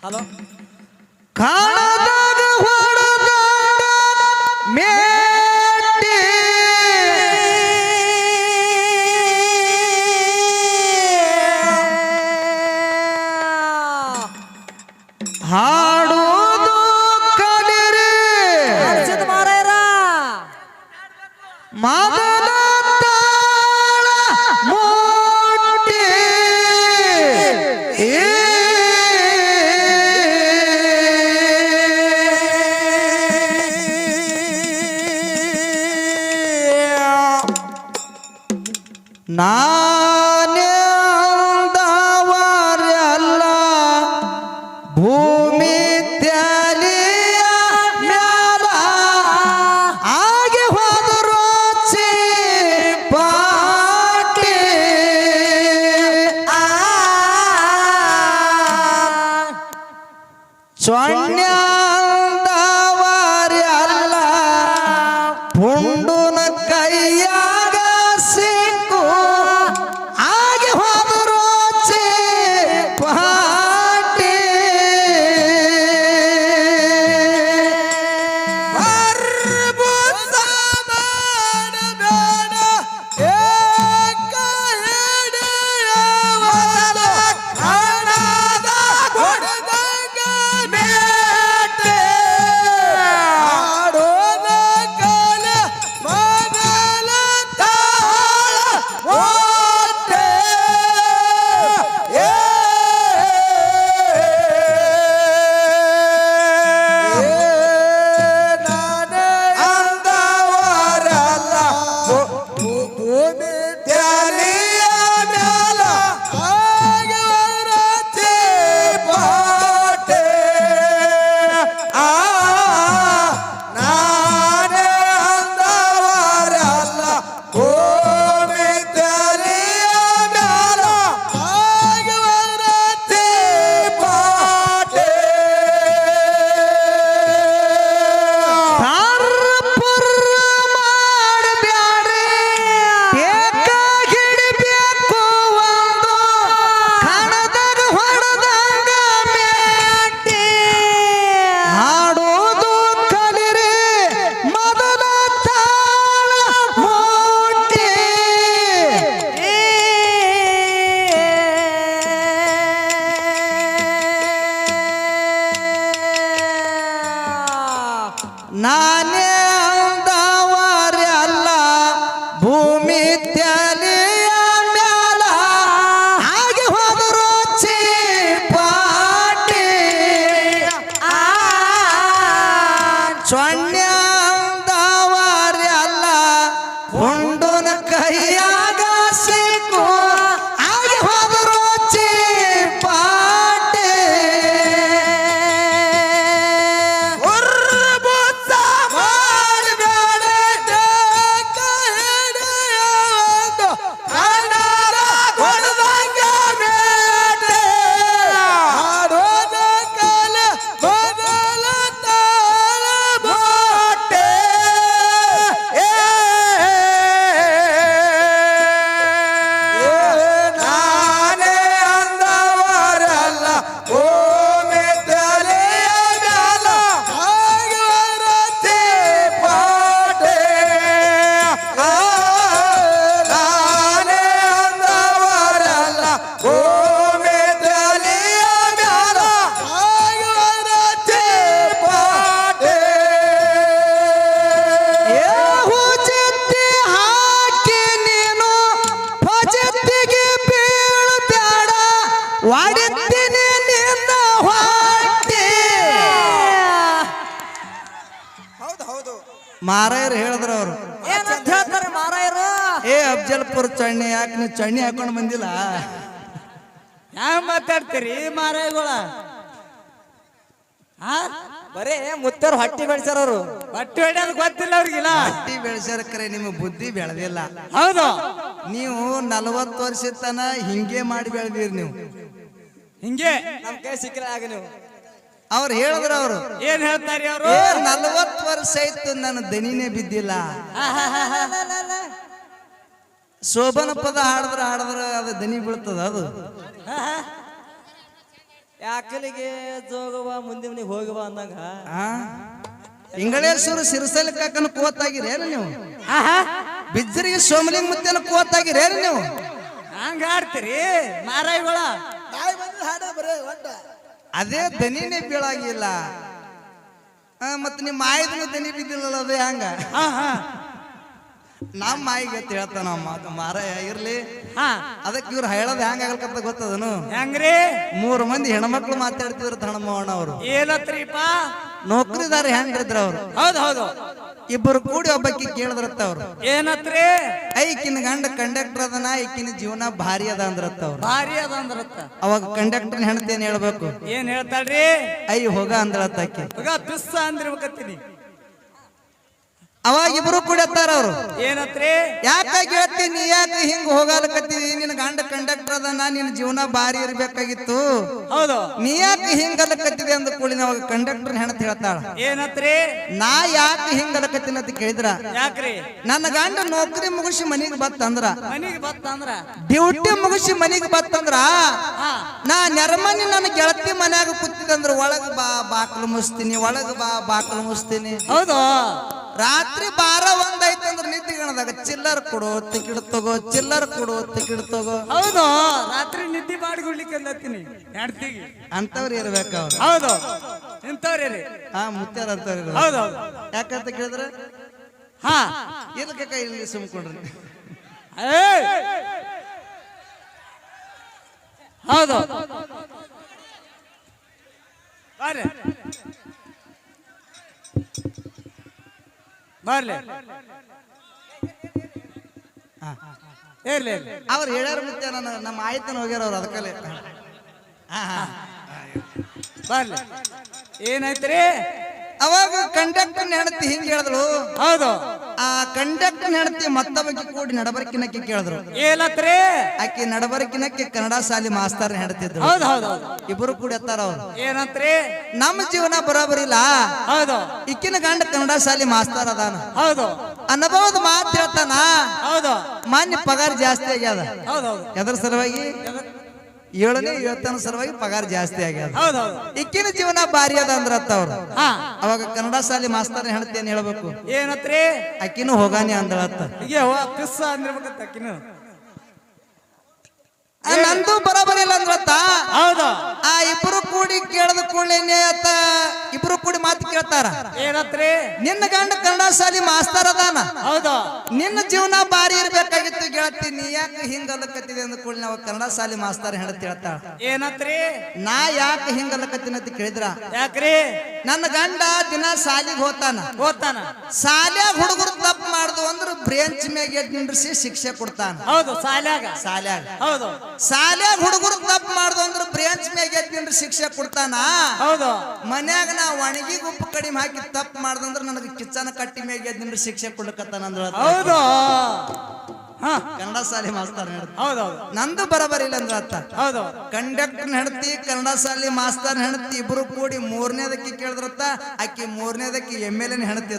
Hello ಹಾಡುವುದು ಕಲಿರಿ ಮಾರಾಯರ ಮೊದಲ ತಾಳ ಮುಟ್ಟಿ ನಾನೇ ಅಂದವರೆಲ್ಲ ಭೂಮಿ ತ್ಯಾಲಿಯ ಮ್ಯಾಲ ಆಗಿ ಹೋದರು ಪಾಟಿ ಸೊನ್ನೆಂದವರೆಲ್ಲ ಪುಂಡುನ ಕೈಯಾಗ ಸಿಕ್ಕು ಆಗಿ ಹೋದರು ಪಾಟಿ ನಾನೇ ಅಂದವರೆಲ್ಲ ಭೂಮಿ ತ್ಯಾಲಿಯ ಮ್ಯಾಲ ಹಾಗೆ ಹೋದರು ಪಾಟಿ ಸೊನ್ನೆ ಅಂದವರೆಲ್ಲ ಪುಂಡುನ ಕೈಯಾಗ ಸಿಕ್ಕು ಹಾಗೆ ಹೋದರು ಪಾಟಿ ಮಾರಾಯರು ಹೇಳಿದ್ರ ಅವರು ಏನಂತ ಹೇಳ್ತಾರೆ ಮಾರಾಯರು? ಅಫಜಲ್ಪುರ ಚಣ್ಣಿ ಯಾಕೆ ನೀವು ಚಣ್ಣಿ ಹಾಕೊಂಡು ಬಂದಿಲ್ಲ? ಯಾವ ಮಾತಾಡ್ತೀರಿ ಮಾರಾಯಗಳ? ಬರೇ ಮುತ್ತರು ಹಟ್ಟಿ ಬೆಳೆಸ್ಯಾರ ಅವರು. ಹಟ್ಟಿ ಹೊಡ್ಯೋದು ಗೊತ್ತಿಲ್ಲ ಅವ್ರಿಗಿಲ್ಲ. ಹಟ್ಟಿ ಬೆಳೆಸ್ಯಾರ ಕರೆ ನಿಮಗೆ ಬುದ್ಧಿ ಬೆಳೆದಿಲ್ಲ. ಹೌದು, ನೀವು 40 ವರ್ಷ ತನ ಹಿಂಗೆ ಮಾಡಿ ಬೆಳೆದಿರಿ. ನೀವು ಹಿಂಗೆ ನಮ್ ಕೈ ಸಿಕ್ಕಿಲ್ಲ ಆಗ ನೀವು ಅವ್ರು ಹೇಳಿದ್ರ ಅವ್ರು ಏನ್ ಹೇಳ್ತಾರಿ ಅವರು? 40 ವರ್ಷ ಆಯ್ತು ನನ್ನ ದನಿನೇ ಬಿದ್ದಿಲ್ಲ. ಶೋಭನ ಪದ ಹಾಡಿದ್ರ ಅದು ದನಿ ಬೀಳ್ತದ. ಅದು ಯಾಕಲಿಗೆ ಜೋಗವ ಮುಂದೆ ಮನೆಗೆ ಹೋಗವ ಅಂದಂಗ ಇಂಗಳೇಶ್ವರ ಸಿರಸಲ್ ಕಾಕನ ಕೂತಾಗಿರೇನು ನೀವು? ಬಿಜ್ಜರಿಗೆ ಸೋಮಲಿಂಗ ಮುತ್ತೇನ ಕೂತಾಗಿರೇನು ನೀವು? ಹಂಗ ಆಡ್ತೀರಿ ಮಾರಾಯಿಗಳ? ಅದೇ ದನಿನೇ ಬೀಳಾಗಿಲ್ಲ. ಮತ್ ನಿಮ್ಮ ಮಾಯದನು ದನಿ ಬಿದ್ದಿಲ್ಲ. ಅದೇ ಹಂಗ ನಮ್ಮ ಮಾಯಿಗೆ ಅಂತ ಹೇಳ್ತಾನ ಮಾರಾಯ ಇರ್ಲಿ. ಅದಕ್ಕೆ ಇವ್ರು ಹೇಳೋದು ಹೆಂಗ ಆಗಲ್ಕಂತ ಗೊತ್ತದನು? ಹೆಂಗ್ರಿ? 3 ಮಂದಿ ಹೆಣ್ಮಕ್ಳು ಮಾತಾಡ್ತಿದ್ರು ಹಣಮವಣ್ಣ ಅವರು. ಏನತ್ರಿಪ್ಪ? ನೌಕರಿದಾರ ಹೆಂಗಿದ್ರ ಅವ್ರು. ಹೌದು ಹೌದು. ಇಬ್ಬರು ಕೂಡಿ ಒಬ್ಬಕ್ಕಿ ಕೇಳಿದ್ರತ್ತ ಅವ್ರು. ಏನತ್ರಿ? ಈಕಿನ ಗಂಡ ಕಂಡಕ್ಟರ್ ಅದನ, ಈಕಿನ ಜೀವನ ಭಾರಿ ಅದ ಅಂದ್ರತ್ತ ಅವ್ರು. ಭಾರಿ ಅದ ಅಂದ್ರತ್ತ. ಅವಾಗ ಕಂಡಕ್ಟರ್ ಹೆಣ್ತಿ ಏನ್ ಹೇಳ್ಬೇಕು? ಏನ್ ಹೇಳ್ತಾಳ್ರಿ? ಹೋಗ ಅಂದ್ರತ್ತ ಆಕಿ. ಪಿಸ್ಸ ಅಂದಿರ್ಬೇಕತ್ತೀನಿ. ಅವಾಗ ಇಬ್ರು ಕುಡಿಯತ್ತಾರ ಅವ್ರು. ಏನತ್ರಿ? ಯಾಕ ಗೆಳತಿ ನೀ ಯಾಕೆ ಹಿಂಗ್ ಹೋಗಲಕತ್ತೀವಿ? ನಿನ್ ಗಂಡ ಕಂಡಕ್ಟರ್ ಅದನ, ನಿನ್ ಜೀವನ ಭಾರಿ ಇರ್ಬೇಕಾಗಿತ್ತು. ಹೌದು. ನೀ ಯಾಕೆ ಹಿಂಗಲಕತ್ತಿದೆ ಅಂದ ಕೂಡಿನ ಅವಾಗ ಕಂಡಕ್ಟರ್ ಹೆಣತ್ ಹೇಳ್ತಾಳ. ಏನತ್ರಿ? ನಾ ಯಾಕೆ ಹಿಂಗಲಕತ್ತೀನಿ ಅಂತ ಕೇಳಿದ್ರ, ಯಾಕ್ರಿ? ನನ್ನ ಗಂಡ ನೌಕರಿ ಮುಗಿಸಿ ಮನಿಗೆ ಬತ್ತಂದ್ರ, ಮನಿಗೆ ಬತ್ತಂದ್ರ, ಡ್ಯೂಟಿ ಮುಗಿಸಿ ಮನಿಗೆ ಬತ್ತಂದ್ರ, ನಾ ನೆರಮನಿ ನನ್ನ ಗೆಳತಿ ಮನ್ಯಾಗ ಕೂತಿದಂದ್ರ ಒಳಗ ಬಾ ಬಾಕ್ಲು ಮುಸ್ತೀನಿ, ಒಳಗ ಬಾ ಬಾಕ್ಲು ಮುಸ್ತೀನಿ. ಹೌದು. ರಾತ್ರಿ 12-1 ಆಯ್ತಂದ್ರ ನಿದ್ದೆ ಗಣದಾಗ ಚಿಲ್ಲರ್ ಕೊಡು ಟಿಕೆಟ್ ತಗೋ, ಚಿಲ್ಲರ್ ಕೊಡು ಟಿಕೆಟ್ ತಗೋ. ಹೌದು. ರಾತ್ರಿ ನಿದ್ದೆ ಮಾಡಿಕೊಡ್ಲಿಕ್ಕೆ ಅಲ್ಲತ್ತೀನಿ ಹೆಣ್ತಿಗೆ. ಅಂತವ್ರು ಇರ್ಬೇಕ ಅವ್ರು. ಹೌದು. ಇಂಥವ್ರಿ ಮುತ್ಯಾರ ಅಂತವ್ರು. ಹೌದು. ಯಾಕಂತ ಕೇಳಿದ್ರ ಇದಕ್ಕೆ ಕೈ ಇಲ್ಲಿ ಸುಮ್ಕೊಂಡ್ರಿ. ಹೌದು. ಬರ್ಲಿ ಬರ್ಲಿ ಇರ್ಲಿ. ಅವ್ರು ಹೇಳ್ಯಾರ ಮುತ್ಯ ನಮ್ಮ ಆಯ್ತನ ಹೋಗ್ಯಾರ ಅವ್ರು. ಅದಕ್ಕಲ್ಲೇ ಬರ್ಲಿ. ಏನಾಯ್ತ್ರಿ? ಅವಾಗ ಕಂಡಕ್ಟರ್ ಹೆಣತಿ ಹಿಂಗ್ ಹೇಳಿದ್ರು. ಹೌದು. ಆ ಕಂಡಕ್ಟರ್ ಹೆಣತಿ ಮತ್ತೊಬ್ಬಕ್ಕೆ ಕೂಡಿ ನಡಬರ್ಕಿನಕ್ಕೆ ಕೇಳಿದ್ರು. ಏನತ್ರಿ? ಆಕಿ ನಡಬರ್ಕಿನಕ್ಕೆ ಕನ್ನಡ ಶಾಲಿ ಮಾಸ್ತರ್ ಹೆಣತಿದ್ರು. ಹೌದು ಹೌದು. ಇಬ್ರು ಕೂಡಿ ಎತ್ತಾರ ಅವ್ರು. ಏನಂತ್ರಿ? ನಮ್ಮ ಜೀವನ ಬರೋಬರಿಲ್ಲ. ಹೌದು. ಇಕ್ಕಿನ ಗಂಡ ಕನ್ನಡ ಶಾಲಿ ಮಾಸ್ತರ್ ಅದಾನ. ಹೌದು. ಅನುಭವದ ಮಾತು ಹೇಳ್ತಾನ. ಹೌದು. ಮಾನ್ಯ ಪಗಾರ ಜಾಸ್ತಿ ಆಗ್ಯದ. ಹೌದು. ಎದ್ರ ಸಲುವಾಗಿ? 7ನೇ ವೇತನ ಸಲುವಾಗಿ ಪಗಾರ ಜಾಸ್ತಿ ಆಗ್ಯದ. ಹೌದು. ಇಕ್ಕಿನ ಜೀವನ ಭಾರಿ ಅದ ಅಂದ್ರತ್ತ ಅವ್ರು. ಅವಾಗ ಕನ್ನಡ ಶಾಲಿ ಮಾಸ್ತರ್ ಹೆಣತಿ ಏನ್ ಹೇಳ್ಬೇಕು? ಏನತ್ರಿ? ಅಕ್ಕಿನೂ ಹೋಗಾನಿ ಅಂದಳತ್ತ. ಈಗ ಪಿಸ್ಸ ಅಂದಿರ್ಬೇಕಂತ ಅಕ್ಕಿನ. ನಂದು ಬರೋಬರಿಲ್ಲ ಅಂದ್ರತ್ತ. ಹೌದು. ಆ ಇಬ್ರು ಕೂಡಿ ಕೇಳದ ಕೂಡಲೇ ಅತ್ತ ಇಬ್ರು ಕೂಡಿ ಮಾತು ಕೇಳ್ತಾರ. ಏನತ್ರಿ? ನಿನ್ನ ಗಂಡ ಕನ್ನಡ ಶಾಲಿ ಮಾಸ್ತರ್ ಅದಾನ. ಹೌದು. ನಿನ್ನ ಜೀವನ ಭಾರಿ ಇರ್ಬೇಕಾಗಿತ್ತು ಗೆಳತಿ, ನೀ ಯಾಕೆ ಹಿಂಗಲ್ಲಕತ್ತಿದೆ ಅಂದ ಕೂಡಲೇ ನಾವು ಕನ್ನಡ ಶಾಲಿ ಮಾಸ್ತರ್ ಹೆಣತಿ ಹೇಳ್ತಾಳ. ಏನತ್ರಿ? ನಾ ಯಾಕೆ ಹಿಂಗಲ್ಲಕತ್ತೀನಿ ಅಂತ ಕೇಳಿದ್ರ, ಯಾಕ್ರಿ? ನನ್ನ ಗಂಡ ದಿನ ಶಾಲಿಗೆ ಹೋತಾನ. ಶಾಲ್ಯಾಗ ಹುಡುಗರು ತಪ್ಪು ಮಾಡುದು ಅಂದ್ರ ಬ್ರೇಂಚ್ ಮ್ಯಾಗ ಎದ್ದು ನಿಂದ್ರಿಸಿ ಶಿಕ್ಷೆ ಕೊಡ್ತಾನ. ಹೌದು. ಶಾಲ್ಯಾಗ. ಹೌದು. ಶಾಲ್ಯಾಗ ಹುಡುಗರು ತಪ್ಪು ಮಾಡುದು ಅಂದ್ರ ಬ್ರೇಂಚ್ ಮ್ಯಾಗ ಎದ್ದು ನಿಂದ್ರಿಸಿ ಶಿಕ್ಷೆ ಕೊಡ್ತಾನ. ಹೌದು. ಮನ್ಯಾಗ ನಾ ಒಣಗಿ ಉಪ್ಪು ಕಡಿಮೆ ಹಾಕಿ ತಪ್ಪು ಮಾಡ್ದಂದ್ರ ನನಗೆ ಕಿಚ್ಚನ ಕಟ್ಟಿ ಮ್ಯಾಗ ಎದ್ದು ನಿಂದ್ರಿಸಿ ಶಿಕ್ಷೆ ಕೊಡ್ಲಕತ್ತಾನ ಅಂದ್ರ. ಹೌದು. ಕನ್ನಡ ಶಾಲಿ ಮಾಸ್ತರ್ ಹೆಣತಿ. ಹೌದೌದು. ನಂದು ಬರಬರಿಲ್ಲ ಅಂದ್ರ ಅತ್ತ. ಹೌದು. ಕಂಡಕ್ಟರ್ ಹೆಣತಿ ಕನ್ನಡ ಶಾಲಿ ಮಾಸ್ತರ್ ಹೆಣತಿ ಇಬ್ರು ಕೂಡಿ 3ನೇದಕ್ಕೆ ಕೇಳಿದ್ರತ್ತ. ಆಕಿ 3ನೇದಕ್ಕೆ MLA ಹೆಣತಿ.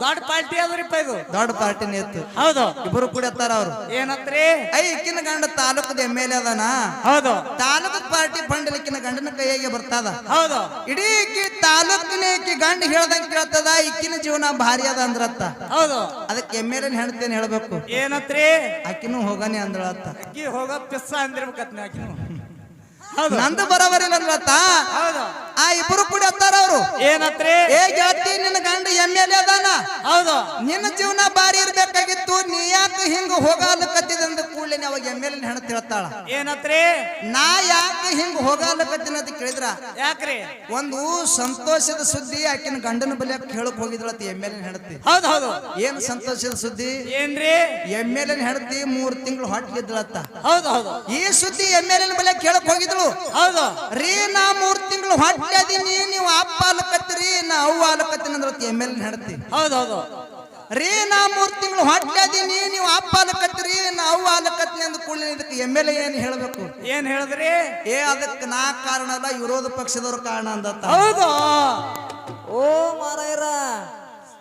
ದೊಡ್ಡ ಪಾರ್ಟಿ ಅದ್ರಿಪ್ಪ ಇದು. ದೊಡ್ಡ ಪಾರ್ಟಿನೇ ಇತ್ತು. ಹೌದು. ಇಬ್ರು ಕೂಡಿ ಎತ್ತಾರ ಅವ್ರು. ಏನತ್ರಿ? ಈಕಿನ ಗಂಡ ತಾಲೂಕದ MLA ಅದಾನ. ಹೌದು. ತಾಲೂಕದ ಪಾರ್ಟಿ ಫಂಡ್ ಈಕಿನ ಗಂಡನ ಕೈಯಾಗೆ ಬರ್ತದ. ಹೌದು. ಇಡೀ ಈಕಿ ತಾಲೂಕಿನ ಈಕಿ ಗಂಡ ಹೇಳ್ದಂಗೆ ಕೇಳ್ತದ. ಈಕಿನ ಜೀವನ ಭಾರಿ ಅದ ಅಂದ್ರತ್ತ. ಹೌದು. ಅದಕ್ಕೆ MLA ಹೆಣತಿ ಹೇಳ್ಬೇಕು. ಏನತ್ರಿ? ಆಕಿನೂ ಹೋಗಾನೆ ಅಂದ್ರತ್ತ. ಅಕ್ಕಿ ಹೋಗ ಪಿಸ್ಸ ಅಂದಿರ್ಬೇಕತ್ನ ಆಕಿನೂ. ನಂದು ಬರಬರಿಲ್ಲ ಅಂದ್ರತ್ತ. ಹೌದು. ಆ ಇಬ್ರು ಕೂಡಿ ಅತ್ತಾರ ಅವ್ರು. ಏನತ್ರಿ? ಗೆಳತಿ ನಿನ್ನ ಗಂಡ MLA ಅದಾನ. ಹೌದು. ನಿನ್ನ ಜೀವನ ಭಾರಿ ಇರ್ಬೇಕಾಗಿತ್ತು, ನೀ ಯಾಕೆ ಹಿಂಗ ಹೋಗಾಲಕತ್ತಿದ ಅಂದ ಕೂಡಲೇ ಅವಾಗ MLA ಹೆಣತಿ ಹೇಳ್ತಾಳ. ಏನತ್ರಿ? ನಾ ಯಾಕೆ ಹಿಂಗ ಹೋಗಾಲಕತ್ತೀನಿ ಅಂತ ಕೇಳಿದ್ರ, ಯಾಕ್ರಿ? ಒಂದು ಸಂತೋಷದ ಸುದ್ದಿ ಆಕಿನ ಗಂಡನ ಬಲಿಯ ಕೇಳಕ್ ಹೋಗಿದ್ರತ್ತ MLA ಹೆಣತಿ. ಹೌದು ಹೌದು. ಏನ್ ಸಂತೋಷದ ಸುದ್ದಿ? ಏನ್ರಿ? MLA ಹೆಣತಿ 3 ತಿಂಗಳು ಹೊಟ್ಟಿದ್ಲತ್ತ. ಹೌದು ಹೌದು. ಈ ಸುದ್ದಿ MLA ಬಲಿಯ ಕೇಳಕ್ ಹೋಗಿದ್ಳು. ಹೌದು ರೀ. ನಾ 3 ತಿಂಗಳು ಹೊಟ್ಟೆ ಅದೀನಿ, ನೀವು ಅಪ್ಪ ಅಲಕತ್ತೀರಿ, ನಾ ಅವ್ವ ಅಲಕತ್ತೀನಿ ಅಂದ್ರ MLA ಹೆಣತಿ. ಹೌದೌದು. ರೀ ನಾ 3 ತಿಂಗಳು ಹೊಟ್ಟೆ ಅದೀನಿ, ನೀವು ಅಪ್ಪ ಅಲಕತ್ರಿ, ನಾವು ಅಲಕತ್ನಿ ಅಂದ ಕೂಡಲೇ ಇದಕ್ಕೆ MLA ಏನ್ ಹೇಳ್ಬೇಕು? ಏನ್ ಹೇಳಿದ್ರಿ? ಅದಕ್ಕೆ ನಾ ಕಾರಣ ಅಲ್ಲ, ವಿರೋಧ ಪಕ್ಷದವ್ರ ಕಾರಣ ಅಂದತ್ತ. ಹೌದು. ಓ ಮಾರಾಯರ,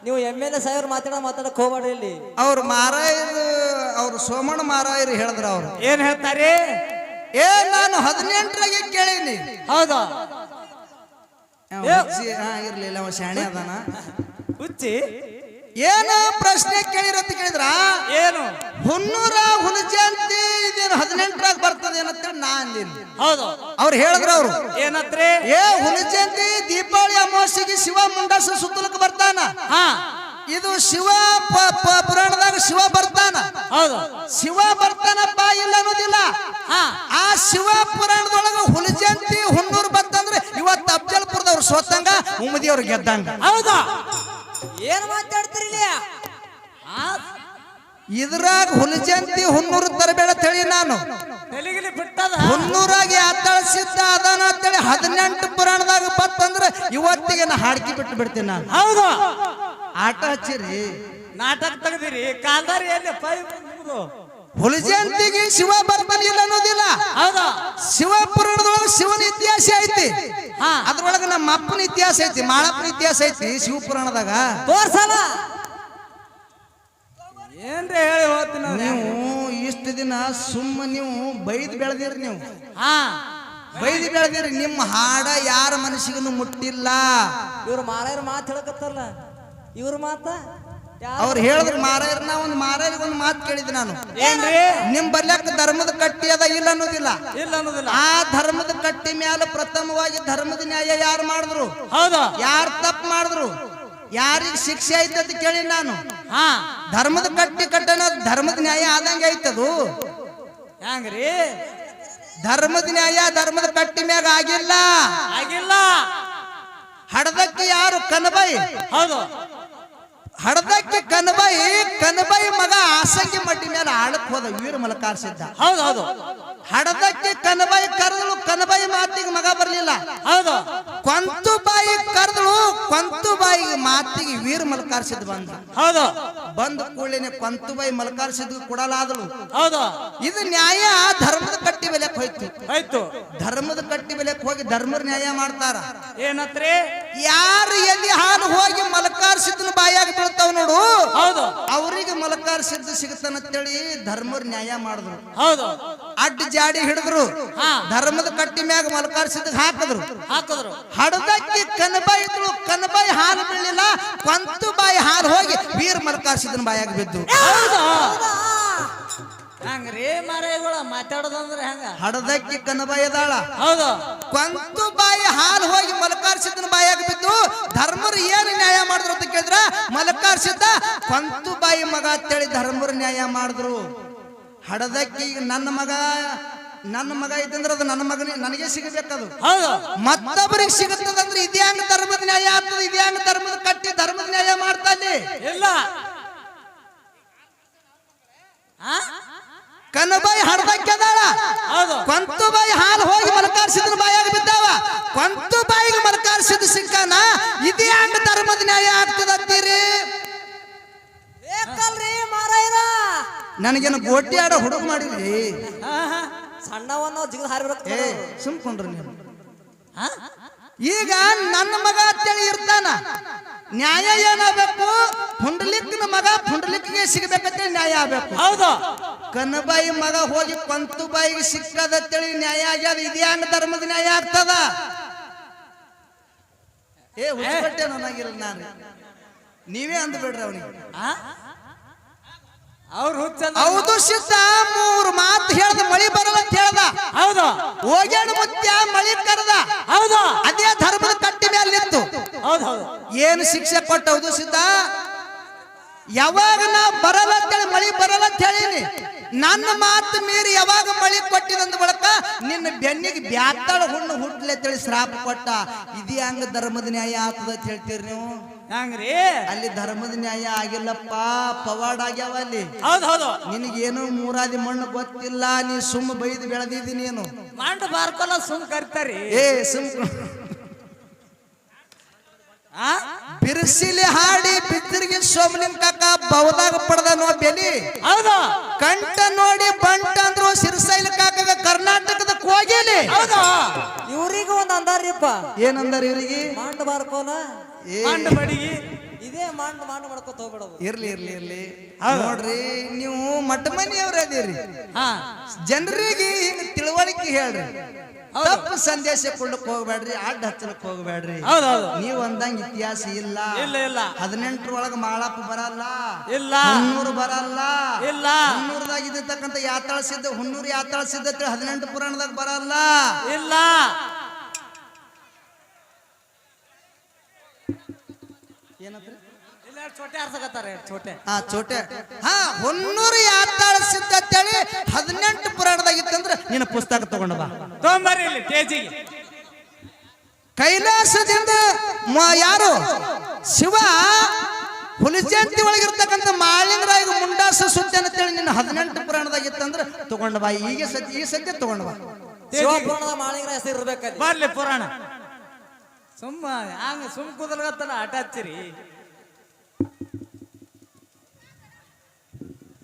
ನೀವು MLA ಸಾಹೇಬ್ರು ಮಾತಾಡಕ್ ಹೋಗ್ಬೇಡ್ರಿ ಇಲ್ಲಿ. ಅವ್ರ ಮಾರಾಯರು, ಅವ್ರು ಸೋಮಣ್ಣ ಮಾರಾಯರು ಹೇಳಿದ್ರ. ಅವ್ರು ಏನ್ ಹೇಳ್ತಾರೆ? ನಾನು 18ರಾಗೆ ಕೇಳೀನಿ. ಹೌದಾ? ಇರ್ಲಿಲ್ಲ, ಅವ ಶಾಣೆ ಅದಾನ. ಹುಚ್ಚಿ ಏನ ಪ್ರಶ್ನೆ ಕೇಳಿರತ್ತ ಕೇಳಿದ್ರ? ಏನು? ಹುನ್ನೂರ ಹುಲಿ ಜಯಂತಿ ಇದೇನು 18ರಾಗ ಬರ್ತದೆ ಏನಂತೇಳಿ ನಾ ಅಂದಿನಿ. ಹೌದು. ಅವ್ರು ಹೇಳಿದ್ರ. ಅವ್ರು ಏನತ್ರಿ? ಹುಲಿ ಜಯಂತಿ ದೀಪಾವಳಿ ಅಮಾವಾಸ್ಯೆಗೆ ಶಿವ ಮುಂಡಾಸ ಸುತ್ತಲಕ್ಕೆ ಬರ್ತಾನ. ಇದು ಶಿವ ಪುರಾಣದಾಗ ಶಿವ ಬರ್ತಾನ. ಹೌದು. ಶಿವ ಬರ್ತಾನಪ್ಪ ಇಲ್ಲ ಅನ್ನೋದಿಲ್ಲ. ಆ ಶಿವ ಪುರಾಣದೊಳಗ ಹುಲಿ ಜಯಂತಿ ಹುನ್ನೂರು ಬಂತಂದ್ರೆ ಇವತ್ತು ಅಫ್ಜಲ್ಪುರದವ್ರು ಸೋತಂಗ, ಉಮ್ಮದಿಯವ್ರು ಗೆದ್ದಂಗ. ಹೌದಾ? ಏನ್ ಮಾತಾಡ್ತೀರಿ? ಇದ್ರಾಗ ಹುಲಿ ಜಯಂತಿ ಹುನ್ನೂರು ತರಬೇಡ ಹೇಳಿ ನಾನು. ಹುನ್ನೂರಾಗಿ ಆತಳಿಸಿದ್ದ ಅದಾನ ಅಂತೇಳಿ 18 ಪುರಾಣದಾಗ ಬತ್ತಂದ್ರೆ ಇವತ್ತಿಗೆ ನಾ ಹಾಡ್ಕಿ ಬಿಟ್ಟು ಬಿಡ್ತೀನಿ ನಾನು. ಹೌದು. ಆಟ ಹಚ್ಚಿರಿ, ನಾಟಕ ತೆಗ್ದಿರಿ, ಕಾಲ್ದಾರಿ ಎಲ್ಲಿ ಹುಲಿ ಜಯಂತಿಗೆ ಶಿವ ಬರ್ತಾನೆ ಇಲ್ಲ ಅನ್ನೋದಿಲ್ಲ. ಹೌದಾ? ಶಿವ ಪುರಾಣದೊಳಗೆ ಶಿವನ ಇತಿಹಾಸ ಐತಿ, ಅದ್ರೊಳಗೆ ನಮ್ಮ ಅಪ್ಪನ ಇತಿಹಾಸ ಐತಿ, ಮಾಳಪ್ಪನ ಇತಿಹಾಸ ಐತಿ ಶಿವ ಪುರಾಣದಾಗ. ತೋರ್ಸಲ್ಲ. ಏನ್ರಿ ಹೇಳಿ ಹೋಗ್ತೀನಿ. ನೀವು ಇಷ್ಟು ದಿನ ಸುಮ್ಮ ನೀವು ಬೈದ್ ಬೆಳೆದಿರಿ. ನೀವು ಬೈದ್ ಬೆಳೆದಿರಿ. ನಿಮ್ಮ ಹಾಡ ಯಾರ ಮನಸ್ಸಿಗೂ ಮುಟ್ಟಿಲ್ಲ. ಇವ್ರು ಮಾರಾಯರ್ ಮಾತು ಹೇಳಕತ್ತಲ್ಲ, ಇವ್ರ ಮಾತ ಅವ್ರು ಹೇಳಿದ್ರು ಮಾರಾಯರ್ನ. ಒಂದು ಮಾರಾಯರಿಗೆ ಒಂದು ಮಾತು ಕೇಳಿದ್ದೆ ನಾನು. ಏನ್ರಿ? ನಿಮ್ ಬರ್ಲಕ್ಕ ಧರ್ಮದ ಕಟ್ಟಿ ಅದ ಇಲ್ಲ ಅನ್ನೋದಿಲ್ಲ. ಇಲ್ಲ ಅನ್ನೋದಿಲ್ಲ. ಆ ಧರ್ಮದ ಕಟ್ಟಿ ಮ್ಯಾಲ ಪ್ರಥಮವಾಗಿ ಧರ್ಮದ ನ್ಯಾಯ ಯಾರು ಮಾಡಿದ್ರು? ಹೌದಾ? ಯಾರು ತಪ್ಪು ಮಾಡಿದ್ರು? ಯಾರಿಗೆ ಶಿಕ್ಷೆ ಐತೆ ಅಂತ ಕೇಳಿ ನಾನು. ಧರ್ಮದ ಕಟ್ಟಿ ಕಟ್ಟಣ ಧರ್ಮದ ನ್ಯಾಯ ಆದಂಗೆ ಐತದು. ಹೆಂಗ್ರಿ? ಧರ್ಮದ ನ್ಯಾಯ ಧರ್ಮದ ಕಟ್ಟಿ ಮ್ಯಾಗ ಆಗಿಲ್ಲ. ಹಡದಕ್ಕೆ ಯಾರು? ಕನಬಾಯಿ. ಹೌದು. ಹಡದಕ್ಕೆ ಕನಬಾಯಿ ಮಗ ಆಸಂಗಿ ಮಟ್ಟಿ ಮೇಲೆ ಆಳಕ್ ಹೋದ ವೀರ ಮಲಕಾರ್ಸಿದ್ದ. ಹೌದು ಹೌದು. ಹಡದಕ್ಕೆ ಕನಬಾಯಿ ಕರೆದಳು, ಕನಬಾಯಿ ಮಾತಿಗೆ ಮಗ ಬರ್ಲಿಲ್ಲ. ಹೌದು. ಕೊಂತುಬಾಯಿ ಕರೆದಳು, ಕೊಂತುಬಾಯಿ ಮಾತಿಗೆ ವೀರ ಮಲಕಾರ್ಸಿದ್ ಬಂದ. ಹೌದು. ಬಂದ ಕೂಡಲೇ ಕೊಂತುಬಾಯಿ ಮಲಕಾರ್ಸಿದ್ ಕೊಡಲಾದಳು. ಹೌದು. ಇದು ನ್ಯಾಯ ಧರ್ಮದ ಕಟ್ಟಿ ಬೆಲೆಕ್ ಹೋಯ್ತು. ಧರ್ಮದ ಕಟ್ಟಿ ಬೆಲೆಕ್ ಹೋಗಿ ಧರ್ಮದ ನ್ಯಾಯ ಮಾಡ್ತಾರ. ಏನತ್ರಿ? ಯಾರು ಎಲ್ಲಿ ಹಾಲು ಹೋಗಿ ಮಲಕಾರ್ಸಿದ್ನ ಬಾಯಾಗ ಬೀಳ್ತಾವ ನೋಡು, ಹೌದು, ಅವ್ರಿಗೆ ಮಲಕಾರ್ಸಿದ್ದು ಸಿಗತಾನಂತೇಳಿ ಧರ್ಮದ ನ್ಯಾಯ ಮಾಡಿದ್ರು. ಹೌದು. ಅಡ್ಡ ಜಾಡಿ ಹಿಡಿದ್ರು, ಧರ್ಮದ ಕಟ್ಟಿ ಮ್ಯಾಗ ಮಲಕಾರ್ಸಿದ್ ಹಾಕಿದ್ರು. ಹಡದಕ್ಕೆ ಕನಬಾಯಿ ಇದ್ರು, ಕನಬಾಯಿ ಹಾಲು ಬೀಳಲಿಲ್ಲ, ಕೊಂತುಬಾಯಿ ಹಾಲು ಹೋಗಿ ವೀರ ಮಲಕಾರ್ಸಿದ್ನ ಬಾಯಾಗ ಬಿದ್ದು. ಹಂಗ್ರಿ ಮಾರಾಯಗಳ ಮಾತಾಡೋದಂದ್ರೆ ಹಂಗ. ಹಡದಕ್ಕೆ ಕನಬಾಯಿ ಅದಾಳ. ಹೌದು. ಕೊಂತುಬಾಯಿ ಹಾಲು ಹೋಗಿ ಮಲಕಾರ್ಸಿದ್ನ ಬಾಯಾಗ ಬಿದ್ದು. ಧರ್ಮರು ಏನು ನ್ಯಾಯ ಮಾಡಿದ್ರು ಅಂತ ಕೇಳಿದ್ರ, ಮಲಕಾರ್ಸಿದ್ದ ಕೊಂತುಬಾಯಿ ಮಗ ಅಂತೇಳಿ ಧರ್ಮರು ನ್ಯಾಯ ಮಾಡಿದ್ರು. ಹಡದಕ್ಕೆ ಈಗ ನನ್ನ ಮಗ ಇದ್ದಂದ್ರೆ ಅದು ನನ್ನ ಮಗನೇ, ನನಗೆ ಸಿಗಬೇಕದು. ಮತ್ತೊಬ್ಬರಿಗೆ ಸಿಗುತ್ತದಂದ್ರೆ ಇದೇ ಹಂಗ ಧರ್ಮದ ನ್ಯಾಯ ಆಗ್ತದೆ. ಇದೇ ಹಂಗ ಧರ್ಮದ ಕಟ್ಟಿ ಧರ್ಮದ ನ್ಯಾಯ ಮಾಡ್ತಾ ಇಲ್ಲ. ಕನಬಾಯಿ ಹಡದಕ್ಕೆ ಅದಾಳ, ಕೊಂತುಬಾಯಿ ಹಾಲು ಹೋಗಿ ಮಲಕಾರ್ಸಿದ್ರ ಬಾಯಾಗ ಬಿದ್ದಾವ. ಕೊಂತುಬಾಯಿಗೆ ಮಲಕಾರ್ಸಿದ್ ಸಿಕ್ಕಾನ, ಇದೇ ಹಂಗ ಧರ್ಮದ ನ್ಯಾಯ ಆಗ್ತದಂತೀರಿ? ನನಗೇನು ಗೋಟಿ ಆಡೋ ಹುಡುಗ ಮಾಡಿದ್ರಿ? ಸಣ್ಣವನ್ನ ಜಿಗಿದು ಹಾರಿ ಬರುತ್ತೆ. ಸುಮ್ಕೊಂಡ್ರಿ ನೀವು. ಈಗ ನನ್ನ ಮಗ ಅಂತೇಳಿ ಇರ್ತಾನ, ನ್ಯಾಯ ಏನಾಗಬೇಕು? ಪುಂಡಲಿಕ್ಕನ ಮಗ ಪುಂಡಲಿಕ್ಕಿಗೆ ಸಿಗಬೇಕಂತೇಳಿ ನ್ಯಾಯ ಆಗ್ಬೇಕು. ಹೌದು. ಕನಬಾಯಿ ಮಗ ಹೋಗಿ ಕೊಂತುಬಾಯಿಗೆ ಸಿಕ್ಕದಂತೇಳಿ ನ್ಯಾಯ ಆಗ್ಯದ. ಇದ್ಯಾಂಗ ಧರ್ಮದ ನ್ಯಾಯ ಆಗ್ತದ? ಹುಚ್ಚಬಟ್ಟೆ ನನಗಿಲ್ಲ ನಾನು. ನೀವೇ ಅಂದ್ಬಿಡ್ರಿ ಅವನಿಗೆ. ಹೌದು ಸಿದ್ಧ 3 ಮಾತು ಹೇಳ್ದ, ಮಳಿ ಬರಲ್ಲ ಅಂತ ಹೇಳ್ದ. ಹೌದು. ಹೋಗ್ಯಾಣ ಮುತ್ಯ ಮಳಿ ಕರೆದ. ಹೌದು. ಅದೇ ಧರ್ಮದ ಕಟ್ಟಿ ಮೇಲೆ ನಿಂತು ಏನು ಶಿಕ್ಷೆ ಕೊಟ್ಟ? ಹೌದು ಸಿದ್ಧ, ಯಾವಾಗ ನಾ ಬರಲ್ಲ ಅಂತೇಳಿ ಮಳಿ ಬರಲ್ಲ ಅಂತ ಹೇಳಿನಿ, ನನ್ನ ಮಾತು ಮೀರಿ ಯಾವಾಗ ಮಳಿ ಕೊಟ್ಟಿದಂದ ಬಳಕ ನಿನ್ನ ಬೆನ್ನಿಗೆ ಬ್ಯಾತ್ತಾಳ ಹುಣ್ಣು ಹುಟ್ಲೆ ಅಂತೇಳಿ ಶ್ರಾಪ ಕೊಟ್ಟ. ಇದೇ ಹಂಗ ಧರ್ಮದ ನ್ಯಾಯ ಆಗ್ತದ ಅಂತ ಹೇಳ್ತೀರಿ ನೀವು? ಹಂಗ್ರಿ? ಅಲ್ಲಿ ಧರ್ಮದ ನ್ಯಾಯ ಆಗಿಲ್ಲಪ್ಪ, ಪವಾಡ ಆಗ್ಯಾವ ಅಲ್ಲಿ. ಹೌದು. ನಿನಗೇನು ಮೂರಾದಿ ಮಣ್ಣು ಗೊತ್ತಿಲ್ಲ, ನೀ ಸುಮ್ಮ ಬೈದು ಬೆಳೆದಿದ್ದಿ. ನೀನು ಮಂಡ ಬಾರ್ಕೊಲ್ಲ ಸುಮ್ ಕರ್ತಾರಿ. ಸುಮ್ ಬಿರ್ಸಿಲಿ ಹಾಡಿ ಬಿದ್ದರಿಗೆ ಸೋಮಲಿಂಗ ಕಾಕ ಬೌದಾಗ ಪಡೆದನೋ ಬೆಲಿ. ಹೌದಾ ಕಂಠ ನೋಡಿ ಬಂಟ ಅಂದ್ರು ಸಿರಸೈಲ ಕಾಕಾಗ ಕರ್ನಾಟಕದ ಕೋಗಿಲಿ. ಹೌದಾ ಇವ್ರಿಗೂ ಒಂದ್ ಅಂದಾರಿಪ್ಪ. ಏನಂದಾರ ಇವ್ರಿಗೆ? ಮಾಂಡ ಬಾರ್ಕೋನ ಮಾಂಡ ಬಡಿಗಿ ಇದೇ ಮಾಂಡ ಮಾಡ್ಕೊತ ಹೋಗ್ಬಿಡೋದು. ಇರ್ಲಿ ಇರ್ಲಿ ಇರ್ಲಿ. ನೋಡ್ರಿ ನೀವು ಮಠ ಮನಿಯವ್ರ ಅದೀರಿ, ಜನರಿಗೆ ಹಿಂಗ ತಿಳುವಳಿಕೆ ಹೇಳ್ರಿ. ತಪ್ಪು ಸಂದೇಶ ಕೊಡ್ಲಕ್ ಹೋಗ್ಬೇಡ್ರಿ, ಅಡ್ಡ ಹಚ್ಚಲಕ್ ಹೋಗ್ಬೇಡ್ರಿ. ನೀವ್ ಅಂದಂಗ ಇತಿಹಾಸ ಇಲ್ಲ. 18ರೊಳಗ ಮಾಳಪ್ಪ ಬರಲ್ಲ, 300 ಬರಲ್ಲ, 300ದಾಗ ಇದ್ದಕ್ಕಂತ ಯಾತಾಳ ಸಿದ್ಧ, 300 ಯಾತಾಳ ಸಿದ್ಧ 18 ಪುರಾಣದಾಗ ಬರಲ್ಲ. ಇಲ್ಲ ಏನಂದ್ರೆ ಚೋಟೆ ಆರ್ಸಕತ್ತಾರೆ. ಚೋಟೆ ಚೋಟೆ 100 ಯಾತಾಳ ಸಿದ್ಧ ಅಂತೇಳಿ 18 ಪುರಾಣದಾಗ ಇತ್ತಂದ್ರ ನಿನ್ನ ಪುಸ್ತಕ ತಗೊಂಡ ಬಾ ತೊಂಬರಿ ತೇಜಿಗೆ. ಕೈಲಾಸದಿಂದ ಯಾರು ಶಿವ ಹುಲಿಜಂತಿ ಒಳಗಿರ್ತಕ್ಕಂಥ ಮಾಳಿಂಗರಾಯಿಗೆ ಮುಂಡಾಸ ಸುದ್ದಿ ಅಂತೇಳಿ ನಿನ್ನ 18 ಪುರಾಣದಾಗ ಇತ್ತಂದ್ರ ತಗೊಂಡ ಬಾ. ಈಗ ಈ ಸದ್ಯ ತಗೊಂಡ ಬಾ. ಶಿವ ಪುರಾಣದ ಮಾಳಿಂಗರಾಯ ಹೆಸರು ಇರ್ಬೇಕಲ್ಲಿ. ಬರ್ಲಿ ಪುರಾಣ ಸುಮ್ಮ ಹಂಗ ಸುಮ್ ಕುದಲ್ಗತ್ತಲ್ಲ ಆಟ ಹಚ್ಚಿರಿ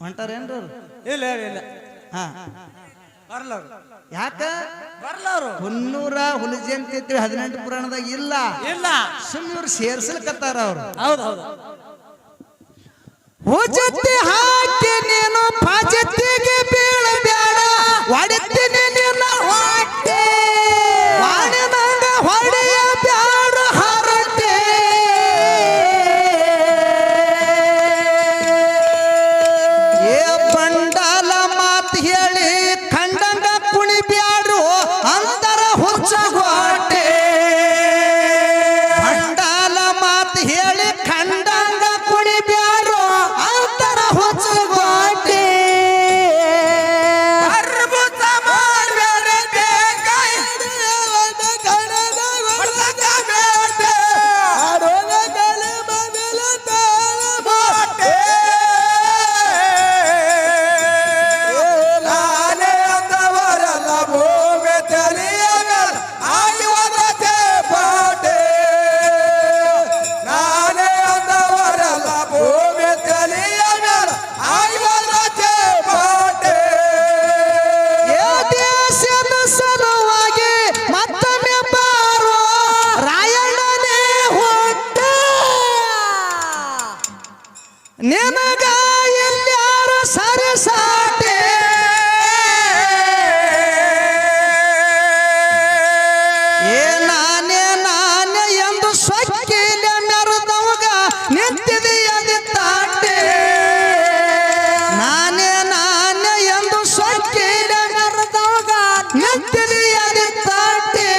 ಹೊಂಟಾರೇನ್ರಿ? ಇಲ್ಲ ಇಲ್ಲ ಬರ್ಲವ್ರು. ಯಾಕ ಬರ್ಲವ್ರು? 100 ಹುಲಿಜಂತಿ ಅಂತೇಳಿ 18 ಪುರಾಣದಾಗ ಇಲ್ಲ. ಸುಮ್ ಇವ್ರು ಸೇರ್ಸಲ್ಕತ್ತಾರ ಅವ್ರು. ಹೌದೌದು. ಹುಜತ್ತಿ ಹಾಕಿ ನೀನು ಪಾಜತ್ತಿಗೆ ಬೀಳಬೇಡ, ಹೊಡಿತೀನಿ ನಿನ್ನ ಹೊಟ್ಟೆ, ವಾಣಿನಂಗ ಹೊಡೆಯ ಬ್ಯಾಡ ಹರತೆ. ಏ ಬಂಡಾಲ ಮಾತು ಹೇಳಿ ಖಂಡಂಗ ಕುಣಿ ಬ್ಯಾಡ್ರು ಅಂತರ ಹುಚ್ಚಗೋಟೆ. ಬಂಡಾಲ ಮಾತು ಹೇಳಿ ಖಂಡಂಗ ಕುಣಿ ಬ್ಯಾಡ್ರು ಅಂತರ ಹುಚ್ಚಗೋಟೆ. ನಿನಗ ಎಲ್ಲಾರು ಸರಿಸಾಟೆ. ಏ ನಾನೇ ನಾನೇ ಎಂದು ಸೊಕ್ಕಿಲ ಮೆರೆದವಾಗ ನಿಂತಿದೆಯದಿ ತಾಟೆ. ನಾನೇ ನಾನೇ ಎಂದು ಸೊಕ್ಕಿಲ ಮೆರೆದವಾಗ ನಿಂತಿದೆಯದಿ ತಾಟೆ.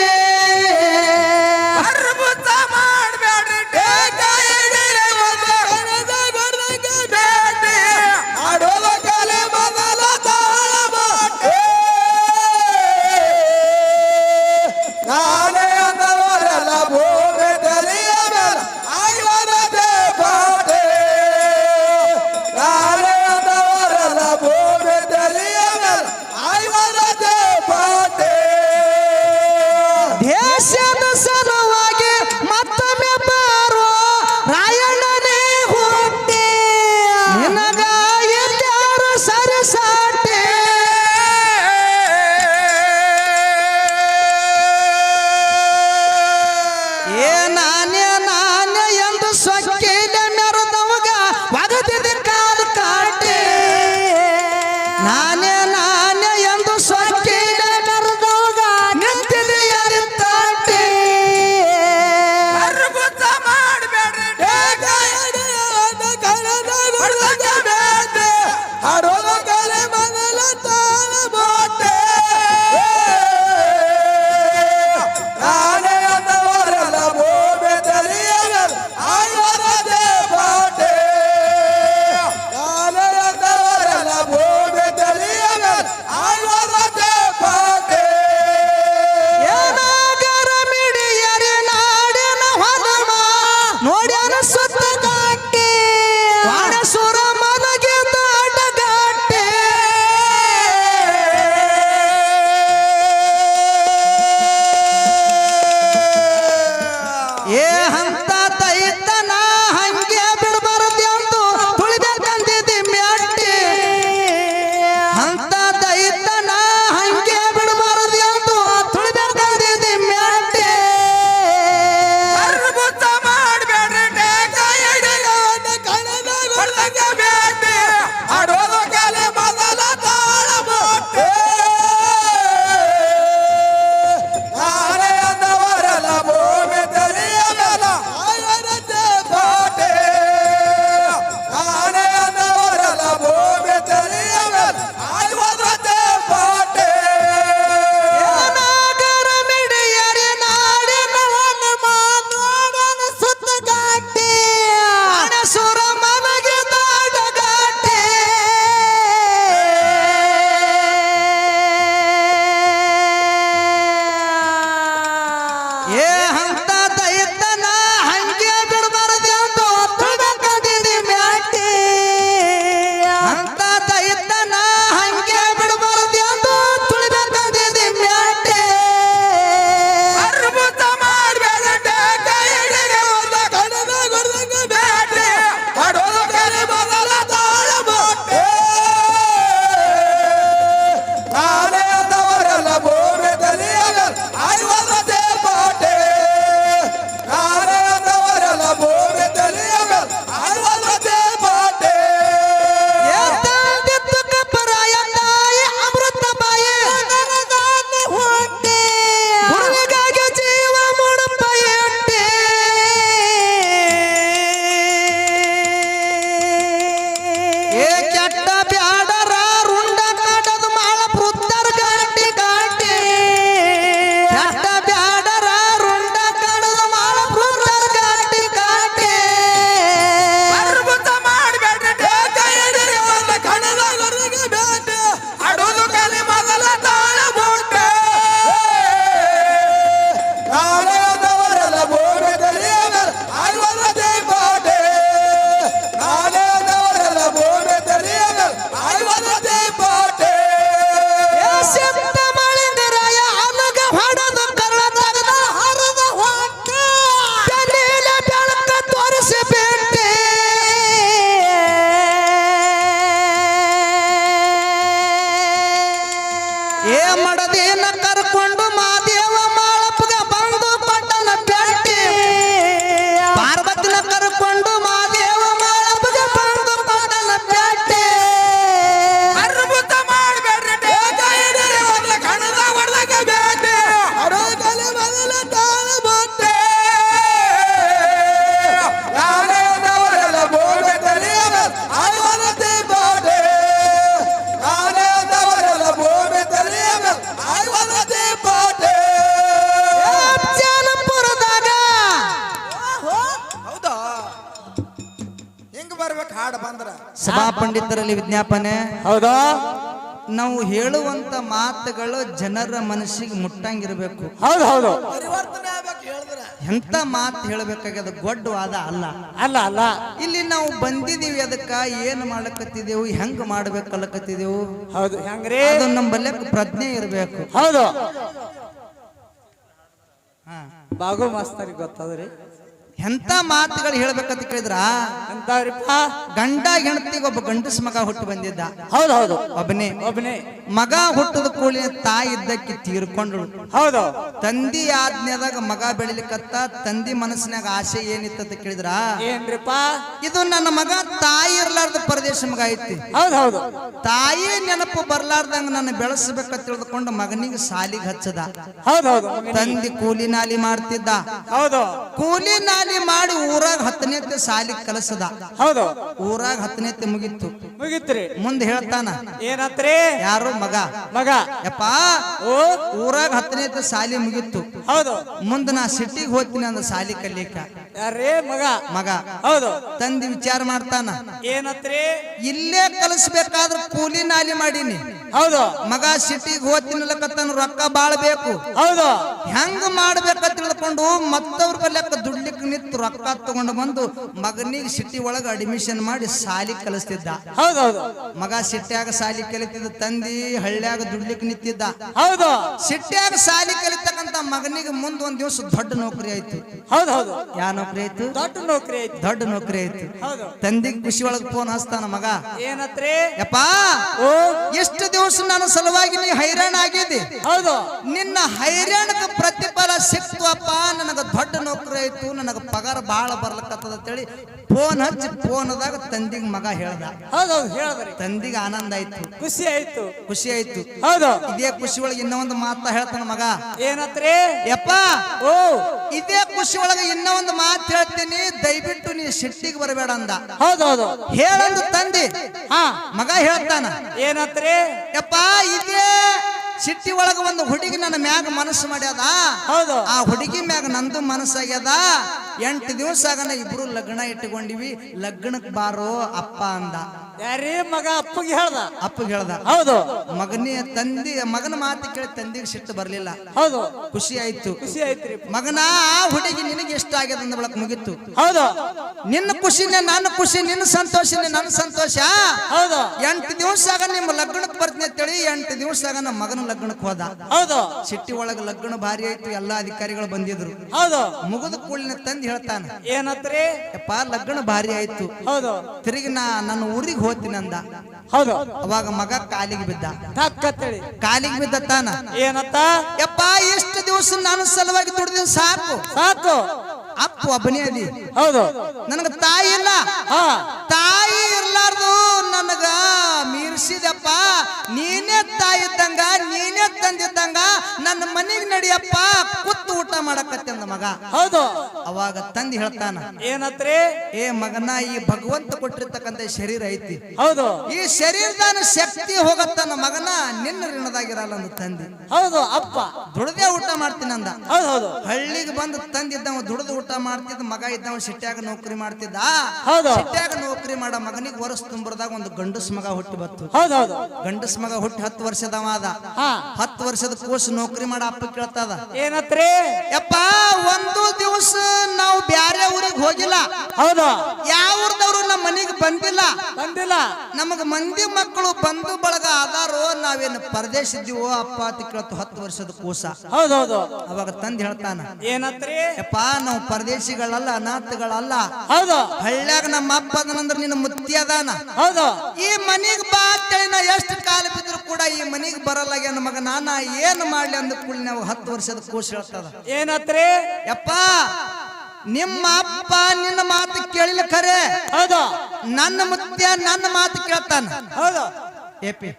ದೇಶದ ಸಲುವಾಗಿ ಮತ್ತೊಮ್ಮೆ ಬಾರೋ ರಾಯಣ್ಣನೇ ಹುಟ್ಟಿ, ನಿನಗ ಎಲ್ಲಾರು ಸರಿಸಾಟೆ. ಏ ನಾನೇ ನಾನೇ ಎಂದು ಸೊಕ್ಕಿಲ ಮೆರೆದವಾಗ ಒಗದಿದೆ ಕಾಲು ಕಾಟೆ. ನಾನೇ ನಾನೇ ಎಂದು ಸೊಕ್ಕಿಲ ಮೆರೆದವಾಗ ನಿಂತಿದೆಯದಿ ತಾಟೆ. ಏನಾಗರ ಮಿಡಿಯರಿ ನಾಡಿನ ಹೊಲಮ ನೋಡ್ಯಾನ ಸುತ್ತ ಗಾಟಿ, ವಾಣಸುರ ಮಲಗಿದ ಅಡಗಾಟೆ. ಏ ಹಂತ ಏ ಅಂತ ದೈತನ ಹಂಗೆ ಬಿಡಬಾರದು ಅಂತ ತುಳಿಬೇಕಂದಿದಿ ಮ್ಯಾಟಿ ಅಂತ ದೈತನ ಹಂಗೆ ಬಿಡಬಾರದು ಅಂತ ತುಳಿಬೇಕಂದಿದಿ ಮ್ಯಾಟಿ ಅರ್ಬುತ ಮಾಡಬೇಡ ಕೈ ಹಿಡಿಗೆ ಒಂದು ಕಣದ ಗುರ್ದಂಗ ಬೇಟೆ ಮಾಡೋದು ಕರೆ ಬದಲ ತಾಳ ಬೋಟೆ ನಾನೇ ತವರಲ್ಲ ಭೂಮಿ ತಲಿಯಲ್ಲ ಐವತ್ತೇ ಪಾಟೆ ನಾನೇ ತವರಲ್ಲ ಭೂಮಿ ತಲಿಯಲ್ಲ ಐವತ್ತೇ ಪಾಟೆ ಎತ್ತಂದಿತ್ತು ಕಪ್ಪರಾಯ ತಾಯಿ ಅಮೃತ ಬಾಯಿ ಹೊಟ್ಟೆ ಗುರುವಿಗಾಗಿ ಜೀವ ಮುಡುಪ ಎಟ್ಟೆ ಏ ಕೆಟ್ಟ ಬ್ಯಾಡರ ರುಂಡ ಕಾಟದ ಮಾಳ ಪುತ್ತರ್ ಗಾಟಿ ಗಾಟಿ ಕೆಟ್ಟ ಬ್ಯಾಡರ ರುಂಡ ಕಾಟದ ಮಾಳ ಪುತ್ತರ್ ಗಾಟಿ ಗಾಟಿ ಅರ್ಬುತ ಮಾಡಬೇಡ ಕೈ ಹಿಡಿಗೆ ಒಂದು ಕಣದ ಗುರ್ದಂಗ ಬೇಟೆ ಆಡೋದು ಕಲೆ ಮೊದಲ ತಾಳ ಬೋಟೆ ನಾನೇ ತವರಲ್ಲ ಭೂಮಿ ತಲಿಯಲ್ಲ ಐವತ್ತೇ ಪಾಟೆ ನಾನೇ ತವರಲ್ಲ ಭೂಮಿ ತಲಿಯಲ್ಲ ಐವತ್ತೇ ಪಾಟೆ ಸಿದ್ಧ ಮಳಿಂಗರಾಯ ಅಲಗ ಹೊಡೆದು ಕರಳ ತಗದ ಹರದ ಹೊಟ್ಟೆ ತಲೆಲ ಬೆಳಕ ತೋರಿಸಿ ಬಿಟ್ಟೆ ಏ ಮಡದೇನ ಕರ್ಕೊಂಡು ಮಾದೇವ ಮಾಳಪ್ಪಗ ಬಂದು ಪಟ್ಟಣ ಬೆಟ್ಟಿ ಪಾರ್ವತಿನ ಕರ್ಕೊಂಡು ಮಾದೇವ ಮಾಳಪ್ಪಗ ಬಂದು ಪಟ್ಟಣ ಬೆಟ್ಟಿ ಅರ್ಬುತ ಮಾಡಬೇಡ್ರಿ ಕೈ ಹಿಡಿರಿ ಒಂದು ಕಣದ ಹೊಡೆದಾಗ ಬೇಟೆ ಆಡೋದು ಕಲೆ ಮೊದಲ ತಾಳ ಬೋಟೆ ನಾನೇ ತವರಲ್ಲ ಭೂಮಿ ತಲಿಯಲ್ಲ ಐವತ್ತೇ ಪಾಟೆ ನಾನೇ ತವರಲ್ಲ ಭೂಮಿ ತಲಿಯಲ್ಲ ಐವತ್ತೇ ಪಾಟೆ ಜನಪುರದಾಗ ಹೌದಾ ಹೆಂಗ್ ಬರ್ಬೇಕು ಹಾಡು ಬಂದ್ರ ಸಭಾ ಪಂಡಿತರಲ್ಲಿ ವಿಜ್ಞಾಪನೆ ಹೌದಾ ನಾವು ಹೇಳುವಂತ ಮಾತುಗಳು ಜನರ ಮನಸ್ಸಿಗೆ ಮುಟ್ಟಂಗಿರ್ಬೇಕು ಹೌದು ಹೌದು ಪರಿವರ್ತನೆ ಆಗ್ಬೇಕು ಹೇಳಿದ್ರೆ ಎಂತ ಮಾತು ಹೇಳಬೇಕಾಗ್ಯದ ಗೊಡ್ಡ ವಾದ ಅಲ್ಲ ಅಲ್ಲ ಅಲ್ಲ ಇಲ್ಲಿ ನಾವು ಬಂದಿದೀವಿ ಅದಕ್ಕ ಏನ್ ಮಾಡಕತ್ತಿದೆವು ಹೆಂಗ್ ಮಾಡ್ಬೇಕಲ್ಲಕತ್ತಿದೆವು ಹೌದು ಹೆಂಗ್ರಿ ಅದು ನಮ್ಮ ಬಲ್ಯಕ್ಕೆ ಪ್ರಜ್ಞೆ ಇರಬೇಕು ಹೌದು ಬಾಗು ಮಾಸ್ತರಿಗೆ ಗೊತ್ತದ್ರಿ ಎಂತ ಮಾತುಗಳು ಹೇಳ್ಬೇಕಂತ ಕೇಳಿದ್ರ ಅಂತವ್ರಿಪ್ಪ ಗಂಡ ಹೆಂಡತಿಗೆ ಒಬ್ಬ ಗಂಡಸ ಮಗ ಹುಟ್ಟು ಬಂದಿದ್ದ ಹೌದು ಹೌದು ಒಬ್ಬನೇ ಒಬ್ಬನೇ ಮಗ ಹುಟ್ಟದ ಕೂಡಲೇ ತಾಯಿ ಇದ್ದಕ್ಕೆ ತೀರ್ಕೊಂಡ್ಳು ಹೌದು ತಂದಿ ಆಜ್ಞೆದಾಗ ಮಗ ಬೆಳಿಲಿಕ್ಕತ್ತ ತಂದಿ ಮನಸ್ಸಿನಾಗ ಆಸೆ ಏನಿತ್ತ ಕೇಳಿದ್ರ ಏನ್ರಿಪ್ಪ ಇದು ನನ್ನ ಮಗ ತಾಯಿ ಇರ್ಲಾರ್ದ ಪರದೇಶ ಮಗ ಐತಿ ಹೌದು ಹೌದು ತಾಯಿ ನೆನಪು ಬರ್ಲಾರ್ದಂಗ ನನ್ನ ಬೆಳೆಸಬೇಕಂತ ತಿಳಿದುಕೊಂಡು ಮಗನಿಗೆ ಸಾಲಿಗೆ ಹಚ್ಚದ ಹೌದು ಹೌದು ತಂದಿ ಕೂಲಿ ನಾಲಿ ಮಾಡ್ತಿದ್ದ ಹೌದು ಕೂಲಿ ನಾಲಿ ಮಾಡಿ ಊರಾಗ 10ನೇತೆ ಸಾಲಿಗೆ ಕಲಸದ ಹೌದು ಊರಾಗ 10ನೇತೆ ಮುಗಿತ್ತು ಮುಗಿತ್ರಿ ಮುಂದೆ ಹೇಳ್ತಾನ ಏನತ್ರಿ ಯಾರು ಮಗ ಮಗ ಯಪ್ಪ ಓ ಊರಾಗ 10ನೇತೆ ಸಾಲಿ ಮುಗಿತ್ತು ಹೌದು ಮುಂದೆ ನಾ ಸಿಟಿಗೆ ಹೋಗ್ತೀನಿ ಅಂದ ಸಾಲಿ ಕಲಿಯಕ ಯಾರೇ ಮಗ ಮಗ ಹೌದು ತಂದಿ ವಿಚಾರ ಮಾಡ್ತಾನ ಏನತ್ರಿ ಇಲ್ಲೇ ಕಲಿಸ್ಬೇಕಾದ್ರ ಕೂಲಿ ನಾಲಿ ಮಾಡೀನಿ ಹೌದು ಮಗ ಸಿಟಿಗೆ ಹೋಗ್ತೀನಲ್ಲಕತ್ತಾನ ರೊಕ್ಕ ಬಾಳ ಬೇಕು ಹೌದು ಹೆಂಗ್ ಮಾಡ್ಬೇಕಂತ ತಿಳ್ಕೊಂಡು ಮತ್ತವ್ರ ಬಲ್ಯಕ್ಕ ದುಡ್ಲಿಕ್ಕೆ ನಿಂತು ರೊಕ್ಕ ತಗೊಂಡು ಬಂದು ಮಗನಿಗೆ ಸಿಟಿ ಒಳಗ ಅಡ್ಮಿಷನ್ ಮಾಡಿ ಸಾಲಿ ಕಲಿಸ್ತಿದ್ದ ಹೌದು ಹೌದು ಮಗ ಸಿಟ್ಯಾಗ ಸಾಲಿ ಕಲಿತಿದ್ದ ತಂದಿ ಹಳ್ಳ್ಯಾಗ ದುಡ್ಲಿಕ್ಕೆ ನಿಂತಿದ್ದ ಹೌದು ಸಿಟ್ಯಾಗ ಸಾಲಿ ಕಲಿತಕ್ಕಂತ ಮಗನಿಗೆ ಮುಂದ್ ಒಂದ್ ದಿವಸ ದೊಡ್ಡ ನೌಕರಿ ಆಯ್ತು ಹೌದು ಹೌದು ಯಾ ನೌಕರಿ ಆಯ್ತು ದೊಡ್ಡ ನೌಕರಿ ಐತಿ ದೊಡ್ಡ ನೌಕರಿ ಆಯ್ತು ಹೌದು ತಂದಿಗೆ ಖುಷಿ ಒಳಗ್ ಫೋನ್ ಹಚ್ತಾನ ಮಗ ಏನತ್ರಿ ಯಪ್ಪಾ ಓ ಎಷ್ಟು ದಿವಸ ನನ್ನ ಸಲುವಾಗಿ ನೀ ಹೈರಾಣ ಆಗಿದ್ದಿ ಹೌದು ನಿನ್ನ ಹೈರಾಣಕ್ಕೆ ಪ್ರತಿಫಲ ಸಿಕ್ತುವಪ್ಪ ನನಗ ದೊಡ್ಡ ನೌಕರಿ ಆಯ್ತು ನನಗ ಪಗಾರ ಬಾಳ ಬರ್ಲಕತ್ತದ ಅಂತೇಳಿ ಫೋನ್ ಹಚ್ಚಿ ಫೋನದಾಗ ತಂದಿಗೆ ಮಗ ಹೇಳ್ದ ಹೌದು ಹೌದು ಹೇಳಿದ್ರಿ ತಂದಿಗೆ ಆನಂದ ಆಯ್ತು ಖುಷಿ ಆಯ್ತು ಖುಷಿ ಆಯ್ತು ಹೌದು ಇದೇ ಖುಷಿ ಒಳಗೆ ಇನ್ನೊಂದು ಮಾತ ಹೇಳ್ತಾನ ಮಗ ಏನತ್ರಿ ಯಪ್ಪ ಓ ಇದೇ ಖುಷಿ ಒಳಗೆ ಇನ್ನೊಂದು ಮಾತು ಹೇಳ್ತೀನಿ ದಯವಿಟ್ಟು ನೀ ಸಿಟ್ಟಿಗೆ ಬರಬೇಡ ಅಂದ ಹೌದು ಹೌದು ಹೇಳಂದು ತಂದಿ ಹಾ ಮಗ ಹೇಳ್ತಾನ ಏನತ್ರಿ ಯಪ್ಪ ಇದೇ ಸಿಟ್ಟಿ ಒಳಗ ಒಂದು ಹುಡುಗಿ ನನ್ನ ಮ್ಯಾಗ ಮನಸ್ಸು ಮಾಡ್ಯಾದ ಹೌದು ಆ ಹುಡುಗಿ ಮ್ಯಾಗ ನಂದು ಮನಸ್ಸಾಗ್ಯದ 8 ದಿವಸ ಆಗನ ಇಬ್ರು ಲಗ್ನ ಇಟ್ಟುಕೊಂಡಿವಿ ಲಗ್ನಕ್ ಬಾರೋ ಅಪ್ಪ ಅಂದ ಯಾರೀ ಮಗ ಅಪ್ಪಗೆ ಹೇಳ್ದ ಅಪ್ಪಗೆ ಹೇಳ್ದ. ಹೌದು ಮಗನ ಮಾತು ಕೇಳಿ ತಂದೆಗೆ ಸಿಟ್ಟು ಬರ್ಲಿಲ್ಲ. ಹೌದು ಖುಷಿ ಆಯ್ತು. ಖುಷಿ ಆಯ್ತ್ರಿ ಮಗನ ಆ ಹುಡುಗಿ ನಿನಗೆ ಇಷ್ಟ ಆಗ್ಯದ ಅಂದ ಬಳಕ ಮುಗಿತ್ತು. ಹೌದು ನಿನ್ನ ಖುಷಿನೇ ನನ್ನ ಖುಷಿ, ನಿನ್ನ ಸಂತೋಷನೇ ನನ್ನ ಸಂತೋಷ. ಹೌದು 8 ದಿವಸ ಆಗ ನಿಮ್ಮ ಲಗ್ನಕ್ಕೆ ಬರ್ತೀನಿ ಅಂತೇಳಿ 8 ದಿವಸ ಆಗ ನಮ್ಮ ಮಗನ ಲಗ್ನಕ್ಕೆ ಹೋದ. ಹೌದು ಸಿಟ್ಟಿ ಒಳಗ ಲಗ್ನ ಭಾರಿ ಆಯ್ತು. ಎಲ್ಲಾ ಅಧಿಕಾರಿಗಳು ಬಂದಿದ್ರು. ಹೌದು ಮುಗಿದ ಕೂಡಲಿನ ತಂದು ಹೇಳ್ತಾನ, ಏನತ್ರಿ ಯಪ್ಪ ಲಗ್ನ ಭಾರಿ ಆಯ್ತು, ಹೌದು ತಿರುಗಿ ನನ್ನ ಊರಿಗೆ ಹೋಗ್ತೀನಿ ಅಂದ. ಹೌದು ಅವಾಗ ಮಗ ಕಾಲಿಗೆ ಬಿದ್ದ. ತಕ್ಕತ್ತೇಳಿ ಕಾಲಿಗೆ ಬಿದ್ದ ತಾನ. ಏನತ್ತ ಯಪ್ಪ ಇಷ್ಟು ದಿವಸ ನಾನು ಸಲುವಾಗಿ ದುಡಿದ ಸಾಕು ಸಾಕು. ಅಪ್ಪ ಒಬ್ಬನೇ ಅದಿ, ಹೌದು ನನಗ ತಾಯಿ ಇಲ್ಲ. ಹಾ ತಾಯಿ ಇರ್ಲಾರ್ದು ನನಗ ಮೀರಿಸಿದಪ್ಪ. ನೀನೇ ತಾಯಿ ಇದ್ದಂಗ, ನೀನೇ ತಂದಿದ್ದಂಗ ನನ್ನ ಮನೆಗೆ ನಡಿಯಪ್ಪ, ಕೂತು ಊಟ ಮಾಡಕತ್ತೆ ಅಂದ ಮಗ. ಹೌದು ಅವಾಗ ತಂದಿ ಹೇಳ್ತಾನ, ಏನತ್ರಿ ಏ ಮಗನ, ಈ ಭಗವಂತ ಕೊಟ್ಟಿರ್ತಕ್ಕಂಥ ಶರೀರ ಐತಿ, ಹೌದು ಈ ಶರೀರದಾನ ಶಕ್ತಿ ಹೋಗತ್ತನ್ನ ಮಗನ, ನಿನ್ನ ಋಣದಾಗಿರಲ್ಲ ಅಂದ ತಂದಿ. ಹೌದು ಅಪ್ಪ ದುಡ್ದೇ ಊಟ ಮಾಡ್ತೀನಿ ಅಂದ. ಹೌದು ಹೌದು ಹಳ್ಳಿಗೆ ಬಂದು ತಂದಿದ್ದವ ದುಡ್ದು ಊಟ ಮಾಡ್ತಿದ್ದ. ಮಗ ಇದ್ದವ ಸಿಟ್ಯಾಗ ನೌಕರಿ ಮಾಡ್ತಿದ್ದ. ಹೌದು ಸಿಟ್ಯಾಗ ನೌಕರಿ ಮಾಡ ಮಗನಿಗೆ ವರ್ಷ ತುಂಬರದಾಗ ಒಂದು ಗಂಡಸ್ ಮಗ ಹುಟ್ಟಿ ಬತ್ತು. ಹೌದು ಹೌದು ಗಂಡಸ್ ಮಗ ಹುಟ್ಟಿ 10 ವರ್ಷದವ ಅದ. ಹಾ 10 ವರ್ಷದ ಕೋರ್ಸ್ ನೌಕರಿ ಮಾಡ ಅಪ್ಪ ಕೇಳ್ತದ, ಏನತ್ರಿ ಯಪ್ಪ ಒಂದು ದಿವಸ ನಾವು ಬ್ಯಾರೆ ಊರಿಗೆ ಹೋಗಿಲ್ಲ, ಹೌದು ಯಾವ ಊರ್ದವ್ರು ನಮ್ಮ ಮನೆಗೆ ಬಂದಿಲ್ಲ, ಬಂದಿಲ್ಲ, ನಮಗ ಮಂದಿ ಮಕ್ಕಳು ಬಂಧು ಬಳಗ ಆದಾರೋ, ನಾವೇನು ಪರದೇಶ ಇದ್ದೀವೋ ಅಪ್ಪ ಅಂತ ಕೇಳ್ತು. 10 ವರ್ಷದ ಕೂಸ. ಹೌದು ಹೌದು ಅವಾಗ ತಂದ್ ಹೇಳ್ತಾನ, ಏನತ್ರಿ ಯಪ್ಪ ನಾವು ಪರದೇಶಿಗಳಲ್ಲ, ಅನಾಥಗಳಲ್ಲ. ಹೌದು ಹಳ್ಳ್ಯಾಗ ನಮ್ಮ ಅಪ್ಪ ಅದನಂದ್ರ ನಿನ್ನ ಮುತ್ತಿ ಅದಾನ. ಹೌದು ಈ ಮನಿಗ್ ಬಾ ಅಂತೇಳಿ ನಾ ಎಷ್ಟು ಕಾಲ ಬಿದ್ರು ಕೂಡ ಈ ಮನಿಗ್ ಬರಲ್ಲ ನನ್ನ ಮಗ. ನಾನ ಏನ್ ಮಾಡ್ಲಿ ಅಂದ ಕೂಡಲಿ ನಾವು 10 ವರ್ಷದ ಕೂಸ ಹೇಳ್ತದ, ಏನತ್ರಿ ಯಪ್ಪ ನಿಮ್ಮ ಅಪ್ಪ ನಿನ್ನ ಮಾತು ಕೇಳಿಲ್ಲ ಖರೆ, ಹೌದು ನನ್ನ ಮುತ್ಯ ನನ್ನ ಮಾತು ಕೇಳ್ತಾನ. ಹೌದು ಏಪಿ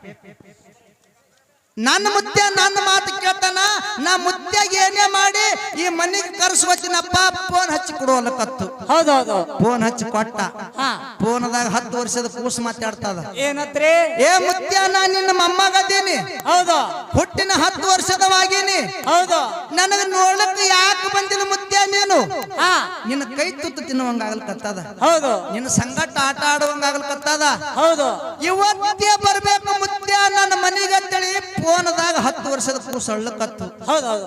ನನ್ನ ಮುತ್ಯ ನನ್ನ ಮಾತು ಕೇಳ್ತಾನ. ನಾ ಮುತ್ಯಾಗ ಏನೇ ಮಾಡಿ ಈ ಮನೆಗೆ ಕರ್ಸ್ಕೊತೀನಪ್ಪ. ಫೋನ್ ಹಚ್ಚಿ ಕೊಡುವಲ್ಲ ಕತ್ತು. ಹೌದು ಹೌದು ಫೋನ್ ಹಚ್ಚಿ ಕೊಟ್ಟ. ಹಾ ಫೋನದಾಗ 10 ವರ್ಷದ ಕೂಸು ಮಾತಾಡ್ತದ. ಏನತ್ರಿ ಏ ಮುತ್ಯ, ನಾ ನಿನ್ನ ಮೊಮ್ಮಗದೀನಿ, ಹೌದು ಹುಟ್ಟಿನ 10 ವರ್ಷದವಾಗಿನಿ. ಹೌದು ನನಗ ನೋಡಕ್ ಯಾಕೆ ಬಂದಿಲ್ಲ ಮುತ್ಯ ನೀನು? ಹಾ ನಿನ್ನ ಕೈ ತುತ್ತು ತಿನ್ನುವಂಗ ಆಗ್ಲಕತ್ತದ, ಹೌದು ನಿನ್ನ ಸಂಗಟ ಆಟ ಆಡುವಂಗ ಆಗ್ಲಕತ್ತದ. ಹೌದು ಇವತ್ತೇ ಬರ್ಬೇಕು ಮುತ್ಯ ನನ್ನ ಮನೆಗೆ ಅಂತೇಳಿ ಫೋನದಾಗ 10 ವರ್ಷದ ಕೂಸು ಅಳ್ಳಕತ್ತು. ಹೌದು ಹೌದು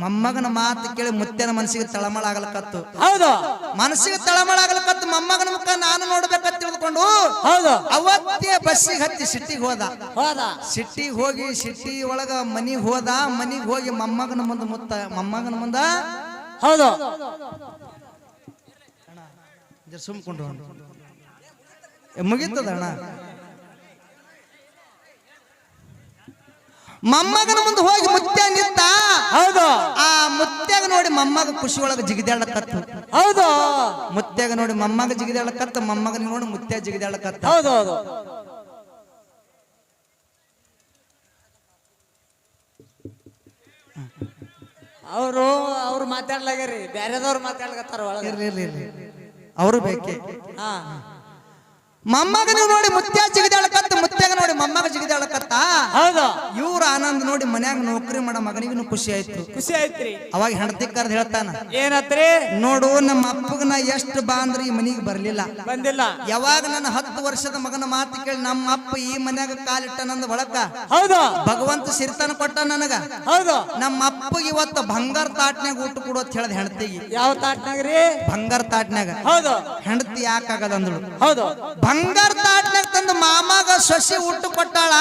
ಮೊಮ್ಮಗನ ಮಾತು ಕೇಳಿ ಮುತ್ಯನ ಮನಸ್ಸಿಗೆ ತಳಮಳ ಆಗ್ಲಕತ್ತು. ಹೌದು ಮನಸ್ಸಿಗೆ ತಳಮಳ ಆಗ್ಲಕತ್ತು. ಮೊಮ್ಮಗನ ಮುಖ ನಾನು ನೋಡ್ಬೇಕಂತ ತಿಳ್ಕೊಂಡು ಹೌದು ಅವತ್ತೇ ಬಸ್ಸಿಗೆ ಹತ್ತಿ ಸಿಟ್ಟಿಗೆ ಹೋದ. ಹೋದ ಸಿಟ್ಟಿಗೆ ಹೋಗಿ ಸಿಟ್ಟಿ ಒಳಗ ಮನಿಗೆ ಹೋದ. ಮನಿಗೆ ಹೋಗಿ ಮೊಮ್ಮಗನ ಮುಂದೆ ಮೊಮ್ಮಗನ ಮುಂದ ಹೌದು ಸುಮ್ಕೊಂಡು ಮುಗಿತದ ಅಣ್ಣ. ಮೊಮ್ಮಗನ ಮುಂದೆ ಹೋಗಿ ಮುತ್ಯ ನಿಂತ. ಹೌದು ಆ ಮುತ್ಯಾಗ ನೋಡಿ ಮೊಮ್ಮಗ ಖುಷಿ ಒಳಗ ಜಿಗಿದಾಳಕತ್ತು. ಹೌದು ಮುತ್ಯಾಗ ನೋಡಿ ಮೊಮ್ಮಗ ಜಿಗಿದಾಳಕತ್ತ, ಮೊಮ್ಮಗನ ನೋಡಿ ಮುತ್ಯ ಜಿಗಿದಾಳಕತ್ತ. ಹೌದು ಹೌದು ಅವ್ರು ಮಾತಾಡ್ಲಾಗ್ಯಾರಿ, ಬ್ಯಾರೆದವ್ರು ಮಾತಾಡ್ಲಕತ್ತಾರ ಒಳಗ. ಇರ್ಲಿ ಅವರು ಬೇಕೆ. ಹಾ ಮೊಮ್ಮಗನ ನೋಡಿ ಮುತ್ಯ ಜಿಗಿದಾಳಕತ್ತ, ಮುತ್ಯಾಗ ನೋಡಿ ಮೊಮ್ಮಗ ಜಿಗಿದಾಳಕತ್ತ. ಹೌದು ಇವ್ರ ಆನಂದ್ ನೋಡಿ ಮನ್ಯಾಗ ನೌಕರಿ ಮಾಡೋ ಮಗನಿಗೂ ಖುಷಿ ಆಯ್ತು. ಖುಷಿ ಆಯ್ತ್ರಿ. ಅವಾಗ ಹೆಂಡತಿ ಕರ್ದ್ ಹೇಳ್ತಾನ, ಏನತ್ರಿ ನೋಡು ನಮ್ಮ ಅಪ್ಪಗನ ಎಷ್ಟು ಬಾ ಅಂದ್ರ ಈ ಮನಿಗೆ ಬರ್ಲಿಲ್ಲ, ಬಂದಿಲ್ಲ. ಯಾವಾಗ ನನ್ನ 10 ವರ್ಷದ ಮಗನ ಮಾತು ಕೇಳಿ ನಮ್ಮ ಅಪ್ಪ ಈ ಮನ್ಯಾಗ ಕಾಲಿಟ್ಟನಂದ ಬಳಕ ಹೌದು ಭಗವಂತ ಸಿರಿತನ ಕೊಟ್ಟ ನನಗ. ಹೌದು ನಮ್ಮ ಅಪ್ಪಗೆ ಇವತ್ತು ಬಂಗಾರ ತಾಟ್ನ್ಯಾಗ ಊಟ ಕೊಡು ಅಂತ ಹೇಳ್ದ ಹೆಂಡತಿಗೆ. ಯಾವ ತಾಟ್ನಾಗ್ರಿ? ಬಂಗಾರ ತಾಟ್ನ್ಯಾಗ. ಹೌದು ಹೆಂಡತಿ ಯಾಕಾಗದ ಅಂದಳು. ಹೌದು ಬಂಗಾರ ತಾಟ್ನ್ಯಾಗ ತಂದು ಮಾಮಾಗ ಸೊಸಿ ಊಟ ಕೊಟ್ಟಾಳ.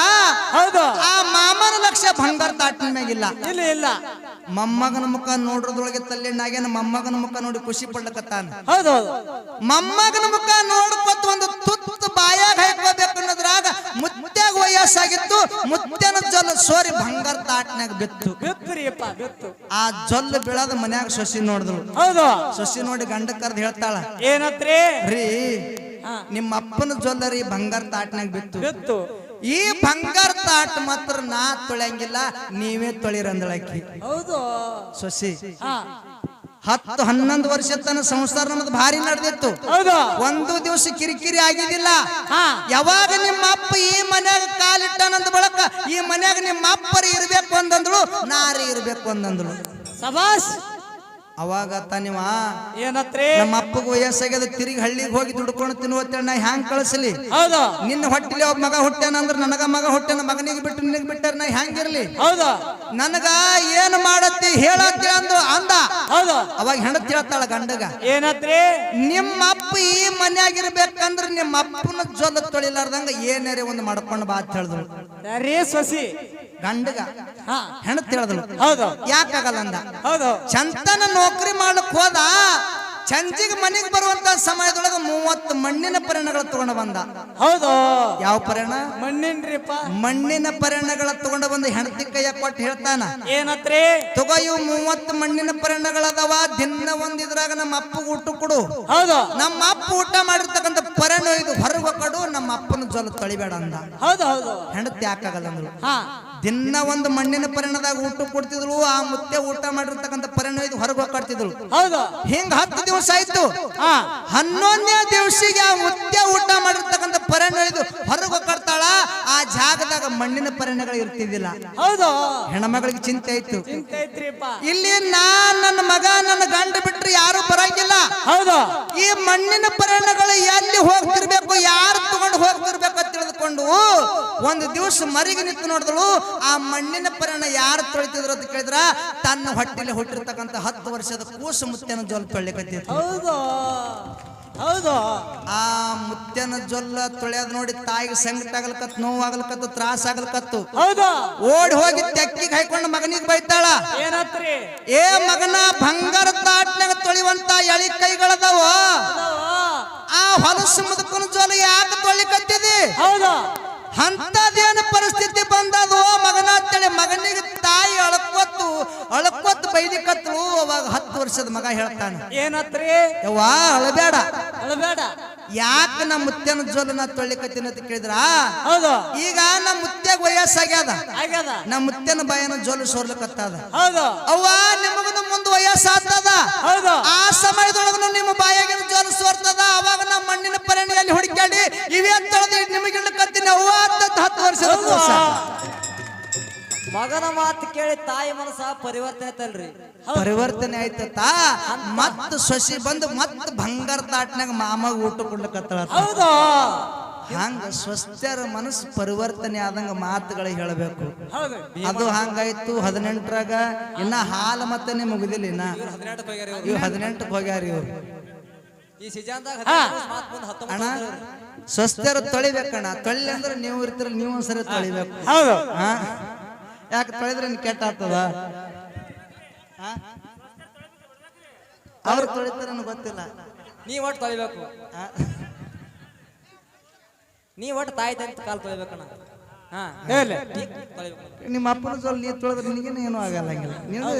ಹೌದು ಆ ಮಾಮನ ಲಕ್ಷ್ಯ ಬಂಗಾರ ತಾಟ್ನ ಮ್ಯಾಗಿಲ್ಲ. ಇಲ್ಲ ಇಲ್ಲ ಮೊಮ್ಮಗನ ಮುಖ ನೋಡ್ರದೊಳಗೆ ತಲೆನಾಗೇನ ಮೊಮ್ಮಗನ ಮುಖ ನೋಡಿ ಖುಷಿ ಪಡ್ಲಕತ್ತಾನ. ಹೌದು ಹೌದು ಮೊಮ್ಮಗನ ಮುಖ ನೋಡ್ಕೊತ ಒಂದು ತುತ್ತು ಬಾಯಾಗ ಹಾಕೋಬೇಕು ಅನ್ನೋದ್ರಾಗ ಮುತ್ಯಾಗ ವಯಸ್ಸಾಗಿತ್ತು. ಮುತ್ಯನ ಜೊಲ್ಲ ಸೋರಿ ಬಂಗಾರ ತಾಟ್ನ್ಯಾಗ ಬಿತ್ತು. ಬಿತ್ತುರಿಯಪ್ಪ ಬಿತ್ತು. ಆ ಜೊಲ್ಲ ಬೀಳದ ಮನ್ಯಾಗ ಸೊಸಿ ನೋಡಿದ್ಳು. ಹೌದು ಸೊಸಿ ನೋಡಿ ಗಂಡ ಕರ್ದ್ ಹೇಳ್ತಾಳ, ಏನತ್ರಿ ರೀ ನಿಮ್ಮ ಅಪ್ಪನ ಜೊಲ್ಲರಿ ಬಂಗಾರ ತಾಟ್ನ್ಯಾಗ ಬಿತ್ತು. ಬಿತ್ತು. ಈ ಬಂಗಾರ ತಾಟ್ ಮಾತ್ರ ನಾ ತೊಳೆಯಂಗಿಲ್ಲ, ನೀವೇ ತೊಳಿರಂದಳಕಿ. ಹೌದು ಸೊಸಿ ಹಾ 10-11 ವರ್ಷ ತನ ಸಂಸಾರ ನಮ್ದು ಭಾರಿ ನಡೆದಿತ್ತು. ಹೌದು ಒಂದು ದಿವಸ ಕಿರಿಕಿರಿ ಆಗಿದ್ದಿಲ್ಲ. ಹಾ ಯಾವಾಗ ನಿಮ್ಮ ಅಪ್ಪ ಈ ಮನ್ಯಾಗ ಕಾಲಿಟ್ಟನಂದ ಬಳಕ ಈ ಮನ್ಯಾಗ ನಿಮ್ಮ ಅಪ್ಪರಿ ಇರ್ಬೇಕು ಅಂದಂದಳು, ನಾರಿ ಇರ್ಬೇಕು ಅಂದಂದಳು. ಸಬಾಸ್. ಅವಾಗ ತಾನಿವ ಏನತ್ರಿ ನಮ್ಮ ಅಪ್ಪಗ ವಯಸ್ಸಾಗ್ಯದ ತಿರುಗಿ ಹಳ್ಳಿಗೆ ಹೋಗಿ ದುಡ್ಕೊಂಡು ತಿನ್ನುವತ್ತೇಳಿ ನಾ ಹ್ಯಾಂಗ್ ಕಳಿಸ್ಲಿ ಹೌದು ನಿನ್ನ ಹೊಟ್ಟಿಲಿ ಒಬ್ಬ ಮಗ ಹುಟ್ಟ್ಯಾನ ಅಂದ್ರೆ ನನಗ ಮಗ ಹುಟ್ಟ್ಯಾನ ಮಗನಿಗೆ ಬಿಟ್ಟು ನಿನಗೆ ಬಿಟ್ಟಾರ ನಾ ಹ್ಯಾಂಗಿರ್ಲಿ ಹೌದು ನನಗ ಏನ್ ಮಾಡತ್ತಿ ಹೇಳತ್ತಿ ಅಂದ ಹೌದು ಅವಾಗ ಹೆಂಡತಿ ಹೇಳ್ತಾಳ ಗಂಡಗ ಏನತ್ರಿ ನಿಮ್ಮ ಅಪ್ಪ ಈ ಮನ್ಯಾಗಿರ್ಬೇಕಂದ್ರ ನಿಮ್ಮ ಅಪ್ಪನ ಜೊಲ್ಲ ತೊಳಿಲಾರ್ದಂಗ ಏನಾರೇ ಒಂದು ಮಾಡ್ಕೊಂಡು ಬಾ ಅಂತ ಹೇಳಿದ್ರು ರೇ ಸೊಸಿ ಗಂಡಗ ಹಾ ಹೆಣತ್ ಹೇಳಿದ್ರು ಹೌದು ಯಾಕಾಗಲ್ಲ ಅಂದ ಹೌದು ಚಂತನ ನೌಕರಿ ಮಾಡಕ್ ಹೋದ ಸಂಜಿಗೆ ಮನೆಗೆ ಬರುವಂತ ಸಮಯದೊಳಗ 30 ಮಣ್ಣಿನ ಪರಿಣಗಳು ತಗೊಂಡು ಬಂದ ಹೌದು ಯಾವ ಪರಿಣ ಮಣ್ಣಿನ್ರಿಪ್ಪ ಮಣ್ಣಿನ ಪರಿಣಗಳ ತಗೊಂಡು ಬಂದು ಹೆಂಡತಿ ಕೈಯ ಕೊಟ್ಟು ಹೇಳ್ತಾನ ಏನತ್ರಿ ತಗೋ ಇವು 30 ಮಣ್ಣಿನ ಪರಿಣಗಳದಾವ ದಿನ ಒಂದಿದ್ರಾಗ ನಮ್ಮ ಅಪ್ಪಗ ಊಟ ಕೊಡು ಹೌದು ನಮ್ಮ ಅಪ್ಪ ಊಟ ಮಾಡಿರ್ತಕ್ಕಂಥ ಪರಿಣ ಇದು ಹೊರಗೆ ಕೊಡು ನಮ್ಮ ಅಪ್ಪನ ಜೊಲ ತೊಳಿಬೇಡ ಅಂದ ಹೌದು ಹೌದು ಹೆಂಡತಿ ಯಾಕಾಗಲ್ಲ ಅಂದ್ರು ಹಾ ದಿನ ಒಂದು ಮಣ್ಣಿನ ಪರಿಣದಾಗ ಊಟ ಕೊಡ್ತಿದ್ಳು ಆ ಮುತ್ತೆ ಊಟ ಮಾಡಿರ್ತಕ್ಕಂಥ ಪರಿಣ ಇದು ಹೊರಗೆ ಹೋಗ್ತಿದ್ಳು ಹೌದು ಹಿಂಗ 10 ದಿವಸ ಆಯ್ತು ಹಾ 11ನೇ ದಿವಸಿಗೆ ಆ ಮುತ್ತೆ ಊಟ ಮಾಡಿರ್ತಕ್ಕಂಥ ಪರಿಣ ಇದು ಹೊರಗೆ ಹೋಗ್ತಾಳ ಆ ಜಾಗದಾಗ ಮಣ್ಣಿನ ಪರಿಣಗಳು ಇರ್ತಿದ್ದಿಲ್ಲ ಹೌದು ಹೆಣ್ಮಗಳಿಗೆ ಚಿಂತೆ ಆಯ್ತು ಚಿಂತೆ ಐತ್ರಿಪ್ಪ ಇಲ್ಲಿ ನನ್ನ ಮಗ ನನ್ನ ಗಂಡ ಬಿಟ್ರೆ ಯಾರು ಬರಂಗಿಲ್ಲ ಹೌದು ಈ ಮಣ್ಣಿನ ಪರಿಣಗಳು ಎಲ್ಲಿ ಹೋಗ್ತಿರ್ಬೇಕು ಯಾರು ತಗೊಂಡು ಹೋಗ್ತಿರ್ಬೇಕು ಅಂತ ತಿಳಿದುಕೊಂಡು ಒಂದು ದಿವಸ ಮರಿಗೆ ನಿಂತು ನೋಡಿದಳು ಆ ಮಣ್ಣಿನ ಪರಿಣ ಯಾರು ತೊಳಿತಿದ್ರು ಅಂತ ಕೇಳಿದ್ರ ತನ್ನ ಹೊಟ್ಟೆಲಿ ಹುಟ್ಟಿರ್ತಕ್ಕಂಥ 10 ವರ್ಷದ ಕೂಸು ಮುತ್ಯನ ಜೊಲ್ ತೊಳಿಕತ್ತಿತ್ತು ಹೌದು ಹೌದು ಆ ಮುತ್ಯನ ಜೊಲ್ಲ ತೊಳೆಯೋದ್ ನೋಡಿ ತಾಯಿಗೆ ಸಂಕಟ ಆಗಲ್ಕತ್ ನೋವಾಗಲ್ಕತ್ತು ತ್ರಾಸ ಆಗಲ್ಕತ್ತು ಹೌದು ಓಡಿ ಹೋಗಿ ತೆಕ್ಕಿಗೆ ಹಾಕೊಂಡು ಮಗನಿಗೆ ಬೈತಾಳ ಏನತ್ರಿ ಏ ಮಗನ ಬಂಗಾರ ತಾಟ್ನಾಗ ತೊಳಿವಂತ ಎಳಿ ಕೈಗಳದಾವ ಆ ಹೊಲಸು ಮುದುಕನ ಜೋಲ ಯಾಕೆ ತೊಳಿಕತ್ತಿದಿ ಹೌದು ಅಂತದೇನು ಪರಿಸ್ಥಿತಿ ಬಂದದು ಮಗನ ಅಂತೇಳಿ ಮಗನಿಗೆ ತಾಯಿ ಅಳಕೊತ್ತು ಬೈದಿಕತ್ಳು ಅವಾಗ 10 ವರ್ಷದ ಮಗ ಹೇಳ್ತಾನೆ ಏನತ್ರಿ ಯವ್ವಾ ಅಳಬೇಡ ಅಳಬೇಡ ಯಾಕೆ ನಮ್ಮ ಮುತ್ಯನ ಜೋಲನ ತೊಳಿಕತ್ತೀನಿ ಅಂತ ಕೇಳಿದ್ರ ಹೌದು ಈಗ ನಮ್ಮ ಮುತ್ಯಾಗ ವಯಸ್ಸಾಗ್ಯದ ಆಗ್ಯದ ನಮ್ಮ ಮುತ್ಯನ ಬಾಯನ ಜೋಲು ಸೋರ್ಲಕತ್ತದ ಹೌದು ಅವ್ವ ನಿಮಗನ ಮುಂದ್ ವಯಸ್ಸಾಗ್ತದ ಹೌದು ಆ ಸಮಯದೊಳಗನು ನಿಮ್ಮ ಬಾಯಾಗಿನ ಜೋಲು ಸೋರ್ತದ ಅವಾಗ ನಮ್ಮ ಮಣ್ಣಿನ ಪರಿಣಿಯಲ್ಲಿ ಹುಡುಕಾಡಿ ಇವೇ ತೊಳೆದು ನಿಮಗೆ ಇಡ್ಲಕತ್ತೀನಿ ಅವ್ವ ಅಂತ 10 ವರ್ಷದ ಕೂಸ ಮಗನ ಮಾತು ಕೇಳಿ ತಾಯಿ ಮನಸ್ಸ ಪರಿವರ್ತನೆ ಆಯ್ತಲ್ರಿ ಪರಿವರ್ತನೆ ಆಯ್ತತ್ತ ಮತ್ತ ಸೊಸಿ ಬಂದು ಮತ್ತ ಬಂಗಾರ ತಾಟ್ನಾಗ ಮಾಮಗ ಊಟ ಕೊಡ್ಲಕತ್ತಳ ಹೌದು ಹಂಗ ಸ್ವಸ್ಥರ ಮನಸ್ಸು ಪರಿವರ್ತನೆ ಆದಂಗ ಮಾತುಗಳು ಹೇಳಬೇಕು ಹೌದು ಅದು ಹಂಗಾಯ್ತು 18ರಾಗ ಇನ್ನ ಹಾಲು ಮತ್ತೆ ಮುಗಿದಿಲ್ಲ ಇನ್ನ ಇವ್ 18ಕ್ಕೆ ಹೋಗ್ಯಾರ ಇವ್ರು ಈ ಸೀಜನ್ದಾಗ ಅಣ್ಣ ಸ್ವಸ್ಥರ ತೊಳಿಬೇಕಣ್ಣ ತೊಳಿ ಅಂದ್ರೆ ನೀವು ಇರ್ತೀರ ನೀವು ಒಂದ್ಸರಿ ತೊಳಿಬೇಕು ಹೌದು ಹಾ ಯಾಕೆ ತೊಳೆದ್ರೆ ಕೆಟ್ಟ ಆಗ್ತದ ಅವ್ರು ತೊಳಿತಾರ ಗೊತ್ತಿಲ್ಲ ನೀ ಒಟ್ಟು ತೊಳಿಬೇಕು ನೀ ಒಟ್ಟು ತಾಯಿ ತಂತ ಕಾಲು ತೊಳಿಬೇಕಣ್ಣ ಹಾ ಹೇಳಿ ತೊಳಿಬೇಕು ನಿಮ್ಮ ಅಪ್ಪನ ಜೊಲ್ ನೀ ತೊಳೆದ್ರೆ ನಿನಗೇನು ಏನು ಆಗಲ್ಲ ಹಂಗಿಲ್ಲ ನೀವು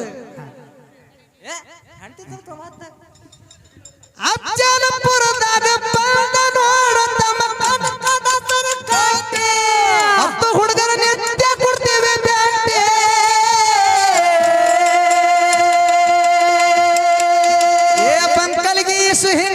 ಅಜ್ಜನಪುರದಾಗ ಬಂದ ನೋಡಂತ ಮಕ್ಕಳ ಸರ್ಕಾರಕ್ಕೆ ಅಪ್ಪ ಹುಡುಗರ ನಿತ್ಯ ಕೊಡ್ತೇವೆ ಬ್ಯಾಟೆ ಏ ಬಂಕಲ್ಗಿ ಸುಹಿ